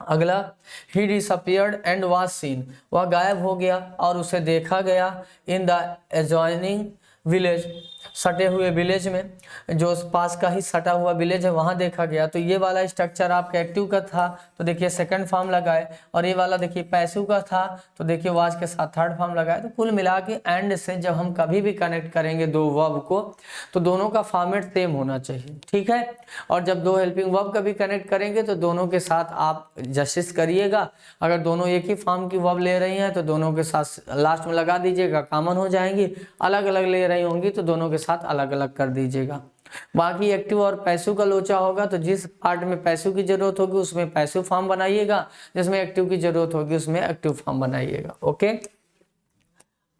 अगला ही डिसअपियर्ड एंड वाज सीन, वह गायब हो गया और उसे देखा गया इन द एडजॉइनिंग विलेज, सटे हुए विलेज में, जो पास का ही सटा हुआ विलेज है वहां देखा गया। तो ये वाला स्ट्रक्चर आपका एक्टिव का था तो देखिए सेकंड फॉर्म लगाए, और ये वाला देखिए पैसिव का था तो देखिए वाज के साथ थर्ड फॉर्म लगाए। तो कुल मिला के एंड से जब हम कभी भी कनेक्ट करेंगे दो वर्ब को तो दोनों का फॉर्मेट सेम होना चाहिए। ठीक है, और जब दो हेल्पिंग वर्ब का भी कनेक्ट करेंगे तो दोनों के साथ आप जस्टिस करिएगा। अगर दोनों एक ही फॉर्म की वर्ब ले रही हैं तो दोनों के साथ लास्ट में लगा दीजिएगा, कॉमन हो जाएंगी। अलग अलग ले रही होंगी तो दोनों के साथ अलग अलग कर दीजिएगा। बाकी एक्टिव और पैसिव का लोचा होगा तो जिस पार्ट में पैसिव की जरूरत होगी उसमें पैसिव फॉर्म बनाइएगा, जिसमें एक्टिव की जरूरत होगी उसमें एक्टिव फॉर्म बनाइएगा। ओके,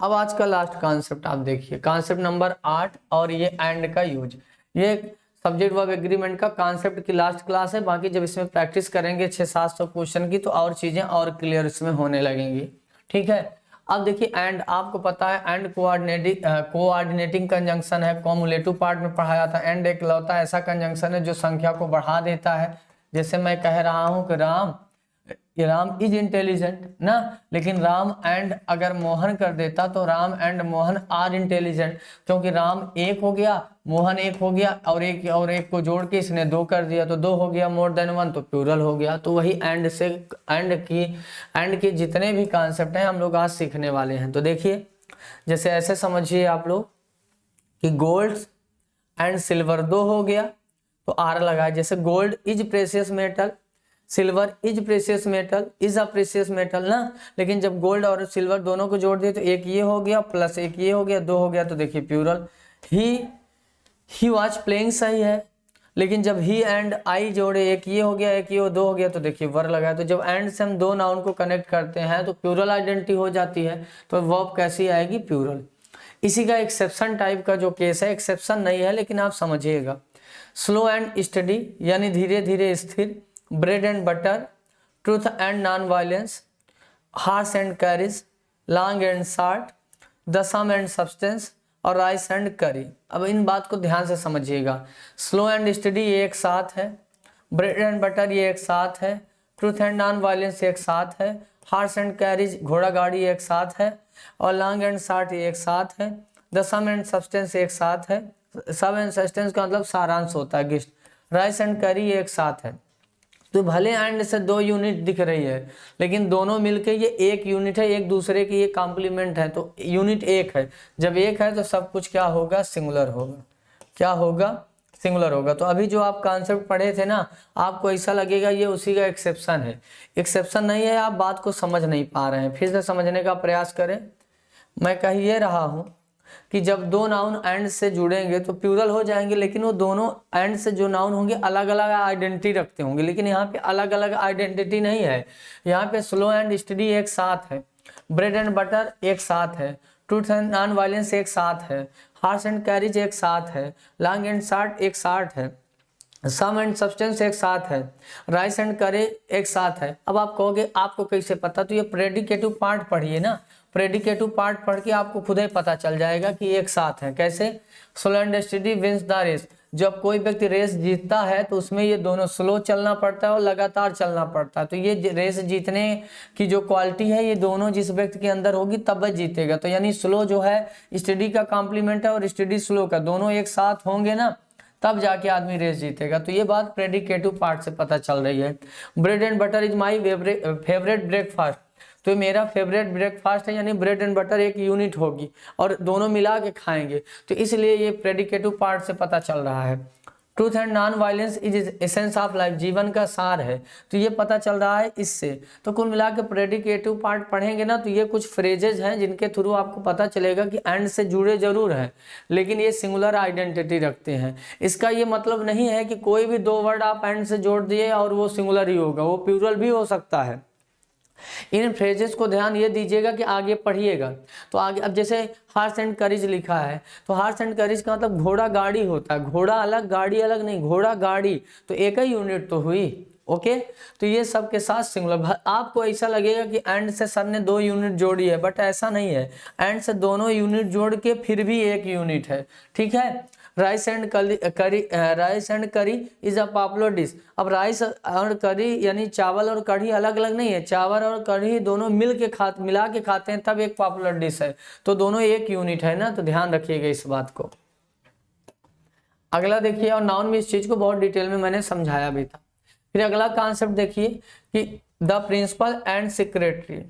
अब आज का लास्ट कॉन्सेप्ट आप देखिए, कॉन्सेप्ट नंबर 8, और ये एंड का यूज। ये सब्जेक्ट वर्ब एग्रीमेंट का कॉन्सेप्ट की लास्ट क्लास है। बाकी जब इसमें प्रैक्टिस करेंगे 600-700 क्वेश्चन की तो और चीजें और क्लियर इसमें होने लगेंगी। ठीक है, अब देखिए एंड, आपको पता है एंड कोऑर्डिनेटिंग कंजंक्शन है, कॉमुलेटिव पार्ट में पढ़ाया था। एंड एक लौता ऐसा कंजंक्शन है जो संख्या को बढ़ा देता है। जैसे मैं कह रहा हूं कि राम इज इंटेलिजेंट ना, लेकिन राम एंड अगर मोहन कर देता तो Ram and Mohan are intelligent, क्योंकि राम एक हो गया, मोहन एक हो गया, और एक को जोड़ के इसने दो कर दिया तो दो हो गया, मोर देन वन तो प्लूरल हो गया। तो वही एंड से एंड के जितने भी कॉन्सेप्ट हैं हम लोग आज सीखने वाले हैं। तो देखिए जैसे ऐसे समझिए आप लोग कि गोल्ड एंड सिल्वर दो हो गया तो आर लगाए। जैसे gold is precious metal, silver is precious metal, is a precious metal ना, लेकिन जब गोल्ड और सिल्वर दोनों को जोड़ दिए तो एक ये हो गया प्लस एक ये हो गया, दो हो गया, तो देखिए प्लूरल। ही वॉज प्लेइंग सही है, लेकिन जब ही एंड आई जोड़े, एक ये हो गया एक ये दो हो गया, तो देखिए वर लगा है। तो जब एंड से हम दो नाउन को कनेक्ट करते हैं तो प्लूरल आइडेंटिटी हो जाती है, तो वर्ब कैसी आएगी, प्लूरल। इसी का एक्सेप्शन टाइप का जो केस है, एक्सेप्शन नहीं है लेकिन आप समझिएगा। स्लो एंड स्टडी यानी धीरे धीरे स्थिर, bread and butter, truth and non violence, horse and carriage, long and short, the sum and substance और राइस एंड करी। अब इन बात को ध्यान से समझिएगा। स्लो एंड स्टडी ये एक साथ है, ब्रेड एंड बटर ये एक साथ है, ट्रूथ एंड नॉन वायलेंस एक साथ है, हार्स एंड कैरिज घोड़ा गाड़ी एक साथ है, और लॉन्ग एंड शॉर्ट एक साथ है, द सम एंड सब्सटेंस एक साथ है। सब एंड सब्सटेंस का मतलब सारांश होता है, गिस्ट। राइस एंड करी एक साथ है। तो भले एंड से दो यूनिट दिख रही है लेकिन दोनों मिलके ये एक यूनिट है, एक दूसरे की ये कॉम्प्लीमेंट है, तो यूनिट एक है। जब एक है तो सब कुछ क्या होगा, सिंगुलर होगा। क्या होगा, सिंगुलर होगा। तो अभी जो आप कॉन्सेप्ट पढ़े थे ना, आपको ऐसा लगेगा ये उसी का एक्सेप्शन है। एक्सेप्शन नहीं है, आप बात को समझ नहीं पा रहे हैं। फिर से समझने का प्रयास करें। मैं कह ये रहा हूँ कि जब दो नाउन एंड से जुड़ेंगे तो प्लूरल हो जाएंगे, लेकिन वो दोनों एंड से जो नाउन होंगे अलग अलग आइडेंटिटी रखते होंगे। लेकिन यहाँ पे अलग अलग आइडेंटिटी नहीं है। यहाँ पे स्लो एंड स्टडी एक साथ है, ब्रेड एंड बटर एक साथ है, ट्रूथ एंड नॉन वायलेंस एक साथ है, हार्श एंड कैरिज एक साथ है, लॉन्ग एंड शॉर्ट एक साथ है, सम एंड सब्सटेंस एक साथ है, राइस एंड करे एक साथ है। अब आप कहोगे आपको कैसे पता, तो ये प्रेडिकेटिव पार्ट पढ़िए ना। प्रेडिकेटिव पार्ट पढ़ के आपको खुद ही पता चल जाएगा कि एक साथ है। कैसे, slow and steady wins the race. जब कोई व्यक्ति रेस जीतता है तो उसमें ये दोनों स्लो चलना पड़ता है और लगातार चलना पड़ता है। तो ये रेस जीतने की जो क्वालिटी है ये दोनों जिस व्यक्ति के अंदर होगी तब वह जीतेगा। तो यानी स्लो जो है स्टडी का कॉम्प्लीमेंट है और स्टडी स्लो का, दोनों एक साथ होंगे ना तब जाके आदमी रेस जीतेगा। तो ये बात प्रेडिकेटिव पार्ट से पता चल रही है। Bread and butter is my favourite breakfast. तो ये मेरा फेवरेट ब्रेकफास्ट है, यानी ब्रेड एंड बटर एक यूनिट होगी और दोनों मिला के खाएंगे, तो इसलिए ये प्रेडिकेटिव पार्ट से पता चल रहा है। Truth and non violence is essence of life, जीवन का सार है, तो ये पता चल रहा है इससे। तो कुल मिला के प्रेडिकेटिव पार्ट पढ़ेंगे ना तो ये कुछ फ्रेजेज हैं जिनके थ्रू आपको पता चलेगा कि एंड से जुड़े जरूर हैं लेकिन ये सिंगुलर आइडेंटिटी रखते हैं। इसका ये मतलब नहीं है कि कोई भी दो वर्ड आप एंड से जोड़ दिए और वो सिंगुलर ही होगा, वो प्लूरल भी हो सकता है। इन फ्रेजेस को ध्यान ये दीजिएगा कि आगे पढ़िएगा। तो आगे अब जैसे हार्स एंड करेज लिखा है, तो हार्स एंड करेज का मतलब घोड़ा गाड़ी होता है। घोड़ा अलग गाड़ी अलग नहीं, घोड़ा गाड़ी तो एक ही यूनिट तो हुई। ओके, तो ये सब के साथ सिंगुलर। आपको ऐसा लगेगा कि एंड से सर ने दो यूनिट जोड़ी है, बट ऐसा नहीं है। एंड से दोनों यूनिट जोड़ के फिर भी एक यूनिट है। ठीक है। राइस एंड करी इज अ पॉपुलर डिश। अब राइस और करी यानी चावल और कढ़ी अलग अलग नहीं है, चावल और कढ़ी दोनों मिला के खाते हैं तब एक पॉपुलर डिश है। तो दोनों एक यूनिट है ना, तो ध्यान रखिएगा इस बात को। अगला देखिए, और नाउन में इस चीज को बहुत डिटेल में मैंने समझाया भी था। फिर अगला कॉन्सेप्ट देखिए कि the principal and secretary,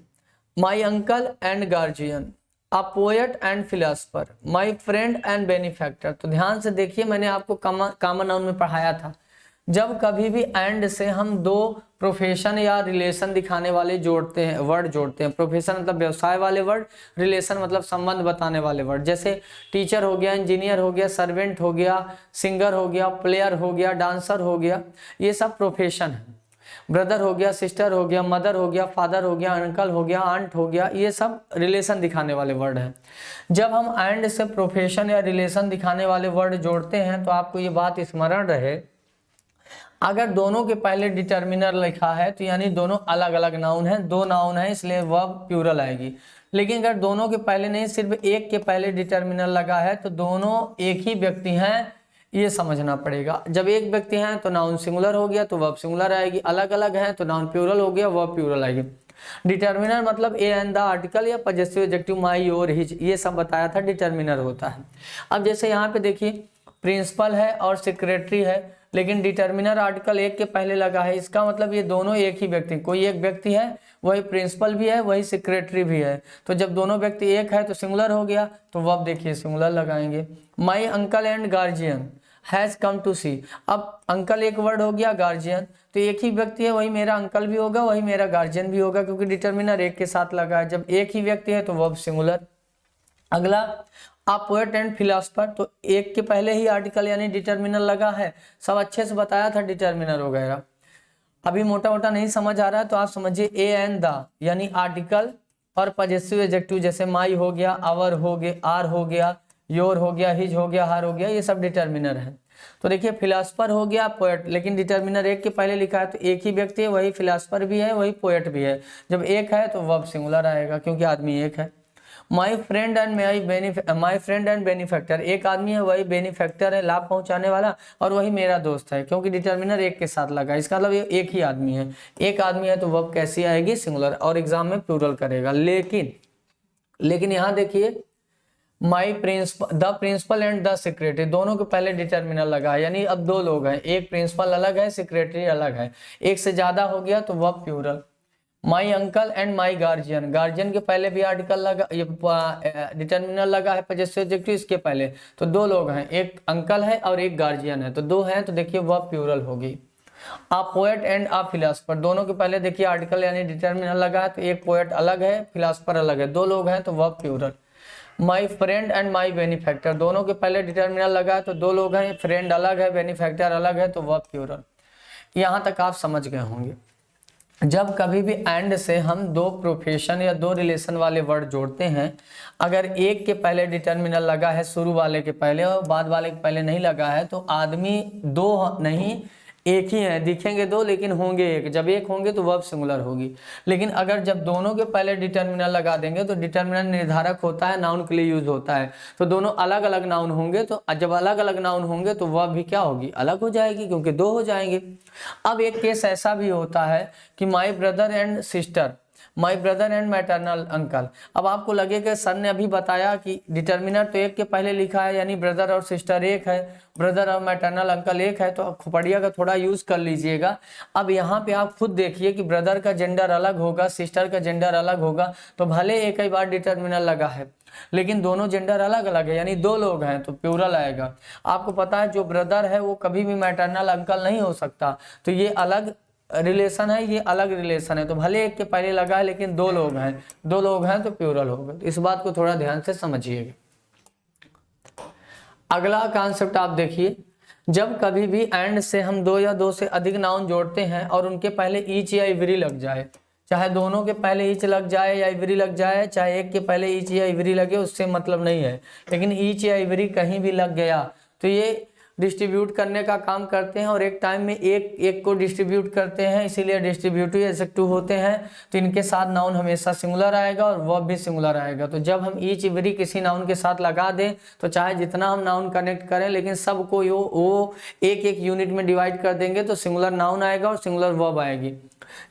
my uncle and guardian, a poet and philosopher, my friend and benefactor. तो ध्यान से देखिए, मैंने आपको कॉमन नाउन में पढ़ाया था। जब कभी भी एंड से हम दो प्रोफेशन या रिलेशन दिखाने वाले जोड़ते हैं, वर्ड जोड़ते हैं। प्रोफेशन मतलब व्यवसाय वाले वर्ड, रिलेशन मतलब संबंध बताने वाले वर्ड। जैसे टीचर हो गया, इंजीनियर हो गया, सर्वेंट हो गया, सिंगर हो गया, प्लेयर हो गया, डांसर हो गया, ये सब प्रोफेशन है। ब्रदर हो गया, सिस्टर हो गया, मदर हो गया, फादर हो गया, अंकल हो गया, आंट हो गया, ये सब रिलेशन दिखाने वाले वर्ड हैं। जब हम एंड से प्रोफेशन या रिलेशन दिखाने वाले वर्ड जोड़ते हैं तो आपको ये बात स्मरण रहे, अगर दोनों के पहले डिटर्मिनर लिखा है तो यानी दोनों अलग अलग नाउन है, दो नाउन है इसलिए वर्ब प्लूरल आएगी। लेकिन अगर दोनों के पहले नहीं, सिर्फ एक के पहले डिटर्मिनर लगा है तो दोनों एक ही व्यक्ति हैं, ये समझना पड़ेगा। जब एक व्यक्ति हैं तो नाउन सिंगुलर हो गया तो वर्ब सिंगुलर आएगी, अलग अलग हैं तो नाउन प्लूरल हो गया, वर्ब प्लूरल आएगी। डिटर्मिनर मतलब ए एंड द आर्टिकल या possessive adjective my your his, ये सब बताया था डिटर्मिनर होता है। अब जैसे यहाँ पे देखिए प्रिंसिपल है और सेक्रेटरी है, लेकिन डिटर्मिनर आर्टिकल एक के पहले लगा है, इसका मतलब ये दोनों एक ही व्यक्ति, कोई एक व्यक्ति है वही प्रिंसिपल भी है वही सेक्रेटरी भी है। तो जब दोनों व्यक्ति एक है तो सिंगुलर हो गया, तो वर्ब देखिए सिंगुलर लगाएंगे। My uncle and guardian has come to see. अब अंकल एक वर्ड हो गया, गार्जियन तो एक ही व्यक्ति है, वही मेरा अंकल भी होगा वही मेरा गार्जियन भी होगा, क्योंकि डिटर्मिनर एक के साथ लगा है। जब एक ही व्यक्ति है तो वर्ब सिंगुलर। अगला आ पोएट एंड फिलोसफर, तो एक के पहले ही आर्टिकल यानी डिटर्मिनर लगा है, सब अच्छे से बताया था डिटर्मिनर वगैरह। अभी मोटा मोटा नहीं समझ आ रहा है तो आप समझिए ए एंड द यानी आर्टिकल और पजेसिव एडजेक्टिव, जैसे माई हो गया, आवर हो गया, आर हो गया, योर हो गया, हिज हो गया, हर हो गया, ये सब डिटर्मिनर है। तो देखिए फिलोसफर हो गया, पोएट, लेकिन डिटर्मिनर एक के पहले लिखा है तो एक ही व्यक्ति है, वही फिलोसफर भी है, वही पोएट भी है। जब एक है तो वर्ब सिंगुलर आएगा क्योंकि आदमी एक है। माई फ्रेंड एंड बेनिफैक्टर, एक आदमी है, वही बेनिफैक्टर है, लाभ पहुंचाने वाला, और वही मेरा दोस्त है, क्योंकि डिटर्मिनर एक के साथ लगा, इसका मतलब ये एक ही आदमी है। एक आदमी है तो वर्ब कैसी आएगी? सिंगुलर, और एग्जाम में प्लूरल करेगा। लेकिन यहाँ देखिए the principal and the secretary, दोनों के पहले डिटर्मिनर लगा है, यानी अब दो लोग हैं, एक प्रिंसिपल अलग है, सेक्रेटरी अलग है, एक से ज्यादा हो गया तो verb plural. My uncle and my guardian, guardian के पहले भी आर्टिकल लगा, ये डिटर्मिनर लगा है पजेसिव एडजेक्टिव इसके पहले, तो दो लोग हैं, एक अंकल है और एक गार्जियन है, तो दो हैं, तो देखिए वर्ब प्लूरल होगी। आ पोएट एंड आ फिलोसफर, दोनों के पहले देखिए आर्टिकल यानी डिटर्मिनर लगा है, तो एक पोएट अलग है, फिलोसफर अलग है, दो लोग हैं तो verb plural. My friend and my benefactor, दोनों के पहले डिटर्मिनर लगा है तो दो लोग हैं, फ्रेंड अलग है, बेनिफैक्टर अलग है, तो वर्ब प्लूरल। यहाँ तक आप समझ गए होंगे। जब कभी भी एंड से हम दो प्रोफेशन या दो रिलेशन वाले वर्ड जोड़ते हैं, अगर एक के पहले डिटर्मिनर लगा है शुरू वाले के पहले और बाद वाले के पहले नहीं लगा है, तो आदमी दो नहीं एक ही है, दिखेंगे दो लेकिन होंगे एक। जब एक होंगे तो वर्ब सिंगुलर होगी। लेकिन अगर जब दोनों के पहले डिटर्मिनर लगा देंगे तो डिटर्मिनर निर्धारक होता है, नाउन के लिए यूज होता है, तो दोनों अलग अलग नाउन होंगे, तो जब अलग अलग नाउन होंगे तो वर्ब भी क्या होगी? अलग हो जाएगी, क्योंकि दो हो जाएंगे। अब एक केस ऐसा भी होता है कि my brother and sister, my brother and maternal uncle. अब आपको लगेगा सर ने अभी बताया कि डिटर्मिनर तो एक के पहले लिखा है, यानी ब्रदर और सिस्टर एक है, ब्रदर और मैटरनल अंकल एक है, तो खोपड़िया का थोड़ा यूज कर लीजिएगा। अब यहाँ पे आप खुद देखिए कि ब्रदर का जेंडर अलग होगा, सिस्टर का जेंडर अलग होगा, तो भले एक ही बार डिटर्मिनर लगा है लेकिन दोनों जेंडर अलग अलग है, यानी दो लोग हैं, तो प्लूरल आएगा। आपको पता है जो ब्रदर है वो कभी भी मैटरनल अंकल नहीं हो सकता, तो ये अलग रिलेशन है, ये अलग रिलेशन है, तो भले एक के पहले लगा है लेकिन दो लोग हैं तो प्लूरल होगा। तो इस बात को थोड़ा ध्यान से समझिएगा। अगला कॉन्सेप्ट आप देखिए, जब कभी भी एंड से हम दो या दो से अधिक नाउन जोड़ते हैं और उनके पहले ईच या इवरी लग जाए, चाहे दोनों के पहले ईच लग जाए या इवरी लग जाए, चाहे एक के पहले ईच या इवरी लगे, उससे मतलब नहीं है, लेकिन ईच या इवरी कहीं भी लग गया तो ये डिस्ट्रीब्यूट करने का काम करते हैं, और एक टाइम में एक एक को डिस्ट्रीब्यूट करते हैं, इसीलिए डिस्ट्रीब्यूटिव एडजेक्टिव होते हैं। तो इनके साथ नाउन हमेशा सिंगुलर आएगा और वर्ब भी सिंगुलर आएगा। तो जब हम ईच इवरी किसी नाउन के साथ लगा दें तो चाहे जितना हम नाउन कनेक्ट करें, लेकिन सबको वो एक एक यूनिट में डिवाइड कर देंगे तो सिंगुलर नाउन आएगा और सिंगुलर वर्ब आएगी।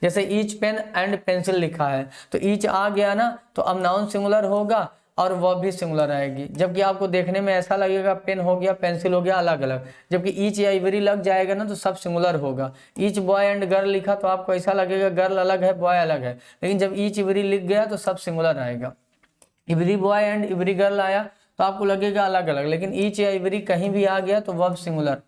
जैसे ईच पेन एंड पेंसिल लिखा है तो ईच आ गया ना, तो अब नाउन सिंगुलर होगा और वर्ब भी सिंगुलर आएगी। जबकि आपको देखने में ऐसा लगेगा पेन हो गया, पेंसिल हो गया, अलग अलग, जबकि ईच या इवरी लग जाएगा ना तो सब सिंगुलर होगा। ईच बॉय एंड गर्ल लिखा तो आपको ऐसा लगेगा गर्ल अलग है, बॉय अलग है, लेकिन जब ईच इवरी लिख गया तो सब सिंगुलर आएगा। Every boy and every girl आया तो आपको लगेगा अलग अलग, लेकिन ईच या इवरी कहीं भी आ गया तो verb singular.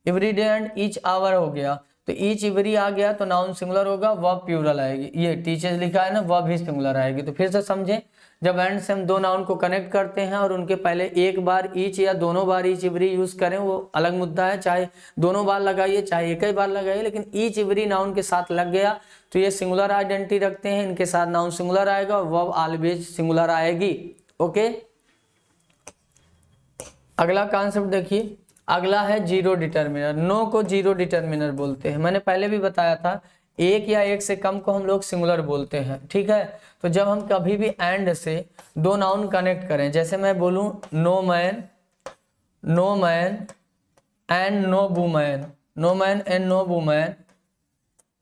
Every day and each hour हो गया तो ईच इवरी आ गया तो नाउन सिंगुलर होगा, वर्ब प्लूरल आएगी। ये टीचर्स लिखा है ना, वर्ब भी सिंगुलर आएगी। तो फिर से समझें, जब एंड से हम दो नाउन को कनेक्ट करते हैं और उनके पहले एक बार ईच या दोनों बार ईच इवरी यूज करें, वो अलग मुद्दा है, चाहे दोनों बार लगाइए चाहे एक ही बार लगाइए, लेकिन ईच इवरी नाउन के साथ लग गया तो ये सिंगुलर आइडेंटिटी रखते हैं, इनके साथ नाउन सिंगुलर आएगा और वर्ब ऑलवेज सिंगुलर आएगी। ओके, अगला कॉन्सेप्ट देखिए, अगला है जीरो डिटर्मिनर। नो को जीरो डिटर्मिनर बोलते हैं। मैंने पहले भी बताया था एक या एक से कम को हम लोग सिंगुलर बोलते हैं, ठीक है। तो जब हम कभी भी एंड से दो नाउन कनेक्ट करें, जैसे मैं बोलूं no man and no woman, no man and no woman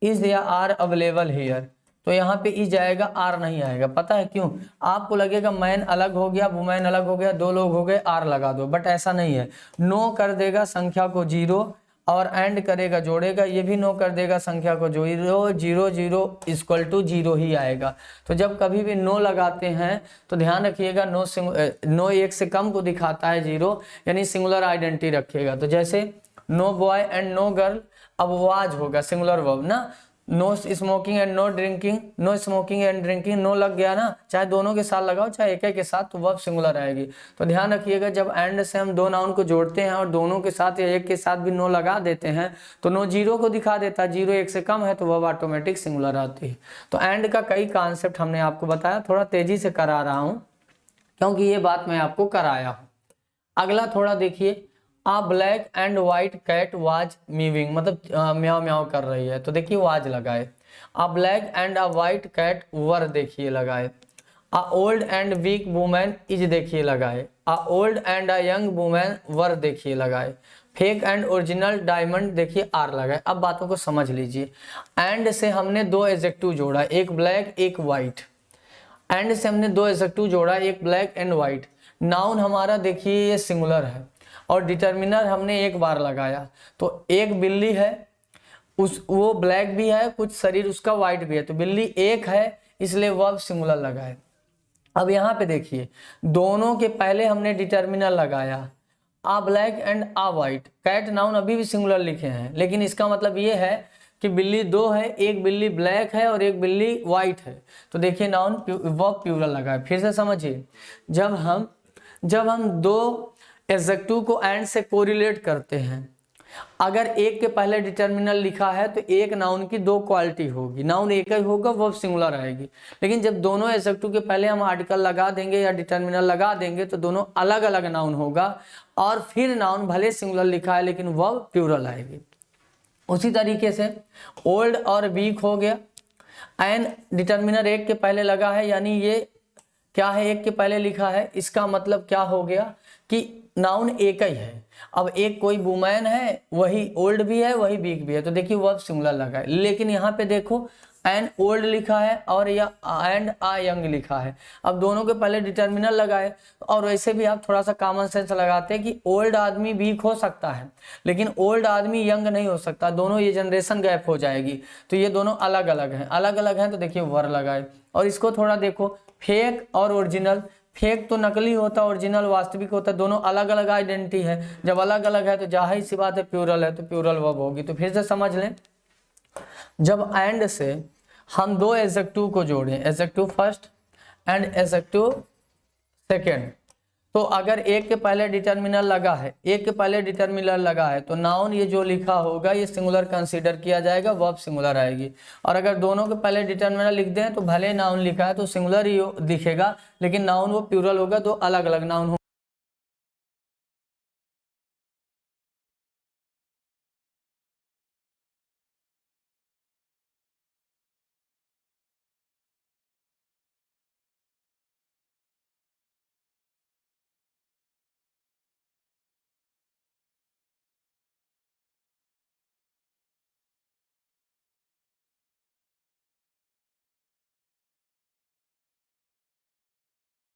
is या आर अवेलेबल हियर, तो यहाँ पे इज आएगा, आर नहीं आएगा। पता है क्यों? आपको लगेगा मैन अलग हो गया, वुमैन अलग हो गया, दो लोग हो गए, आर लगा दो, बट ऐसा नहीं है। नो कर देगा संख्या को जीरो और एंड करेगा जोड़ेगा, ये भी नो कर देगा संख्या को zero, zero zero equal to zero ही आएगा। तो जब कभी भी नो लगाते हैं तो ध्यान रखिएगा, नो एक से कम को दिखाता है जीरो, यानी सिंगुलर आइडेंटिटी रखिएगा। तो जैसे no boy and no girl, अब वाज होगा सिंगुलर वर्ब ना, no smoking and no drinking, no smoking and drinking, no लग गया ना, चाहे दोनों के साथ लगाओ चाहे एक के साथ, तो वर्ब सिंगुलर आएगी। तो ध्यान रखिएगा जब एंड से हम दो नाउन को जोड़ते हैं और दोनों के साथ या एक के साथ भी नो लगा देते हैं तो नो जीरो को दिखा देता है, जीरो एक से कम है तो वर्ब ऑटोमेटिक सिंगुलर आती है। तो एंड का कई कॉन्सेप्ट हमने आपको बताया, थोड़ा तेजी से करा रहा हूँ क्योंकि ये बात मैं आपको कराया हूँ। अगला थोड़ा देखिए, a black and white cat was meowing, मतलब म्याव म्याव कर रही है, तो देखिए वाज लगाए। A black and a white cat were देखिए लगाए। A old and weak women is देखिए लगाए। A old and a young women were देखिए लगाए। फेक एंड ओरिजिनल डायमंड देखिए आर लगाए। अब बातों को समझ लीजिए, एंड से हमने दो एडजेक्टिव जोड़ा, एक ब्लैक एक व्हाइट। एंड से हमने दो एडजेक्टिव जोड़ा, एक ब्लैक एंड व्हाइट। नाउन हमारा देखिए ये सिंगुलर है और डिटर्मिनर हमने एक बार लगाया, तो एक बिल्ली है, वो ब्लैक भी है, कुछ शरीर उसका व्हाइट भी है, तो बिल्ली एक है इसलिए वर्ब सिंगुलर लगाए। अब यहाँ पे देखिए दोनों के पहले हमने डिटर्मिनर लगाया, a black and a white. Cat noun अभी भी सिंगुलर लिखे हैं, लेकिन इसका मतलब ये है कि बिल्ली दो है, एक बिल्ली ब्लैक है और एक बिल्ली व्हाइट है, तो देखिए नाउन वर्ब प्लूरल लगा है। फिर से समझिए, जब हम दो एडजेक्टिव को एंड से कोरिलेट करते हैं, अगर एक के पहले डिटर्मिनल लिखा है तो एक नाउन की दो क्वालिटी होगी, नाउन एक ही होगा वर्ब सिंगुलर आएगी। लेकिन जब दोनों एडजेक्टिव के पहले हम आर्टिकल लगा देंगे या डिटर्मिनल लगा देंगे तो दोनों अलग अलग नाउन होगा और फिर नाउन भले सिंगुलर लिखा है लेकिन वर्ब प्लूरल आएगी। उसी तरीके से ओल्ड और वीक हो गया, एंड डिटर्मिनर एक के पहले लगा है, यानी ये क्या है, एक के पहले लिखा है, इसका मतलब क्या हो गया कि नाउन एक ही है। अब एक कोई वुमेन है, वही ओल्ड भी है वही वीक भी है, तो देखिए वर्ब सिंगुलर लगा है। लेकिन यहाँ पे देखो एन ओल्ड लिखा है और या एंड आ यंग लिखा है, अब दोनों के पहले डिटर्मिनल लगाए। और वैसे भी आप थोड़ा सा कॉमन सेंस लगाते हैं कि ओल्ड आदमी वीक हो सकता है लेकिन ओल्ड आदमी यंग नहीं हो सकता, दोनों ये जनरेशन गैप हो जाएगी, तो ये दोनों अलग अलग हैं, तो देखिए वर लगाए। और इसको थोड़ा देखो, फेक और ओरिजिनल, फेक तो नकली होता है, ओरिजिनल वास्तविक होता है, दोनों अलग अलग आइडेंटिटी है। जब अलग अलग है तो जाहिर सी बात है प्लूरल है, तो प्लूरल वर्ब होगी। तो फिर से समझ लें, जब एंड से हम दो एडजेक्टिव को जोड़ें, adjective first and adjective second, तो अगर एक के पहले डिटर्मिनल लगा है तो नाउन ये जो लिखा होगा ये सिंगुलर कंसीडर किया जाएगा, वर्ब सिंगुलर आएगी। और अगर दोनों के पहले डिटर्मिनल लिख दें तो भले नाउन लिखा है तो सिंगुलर ही दिखेगा लेकिन नाउन वो प्लूरल होगा, दो अलग अलग नाउन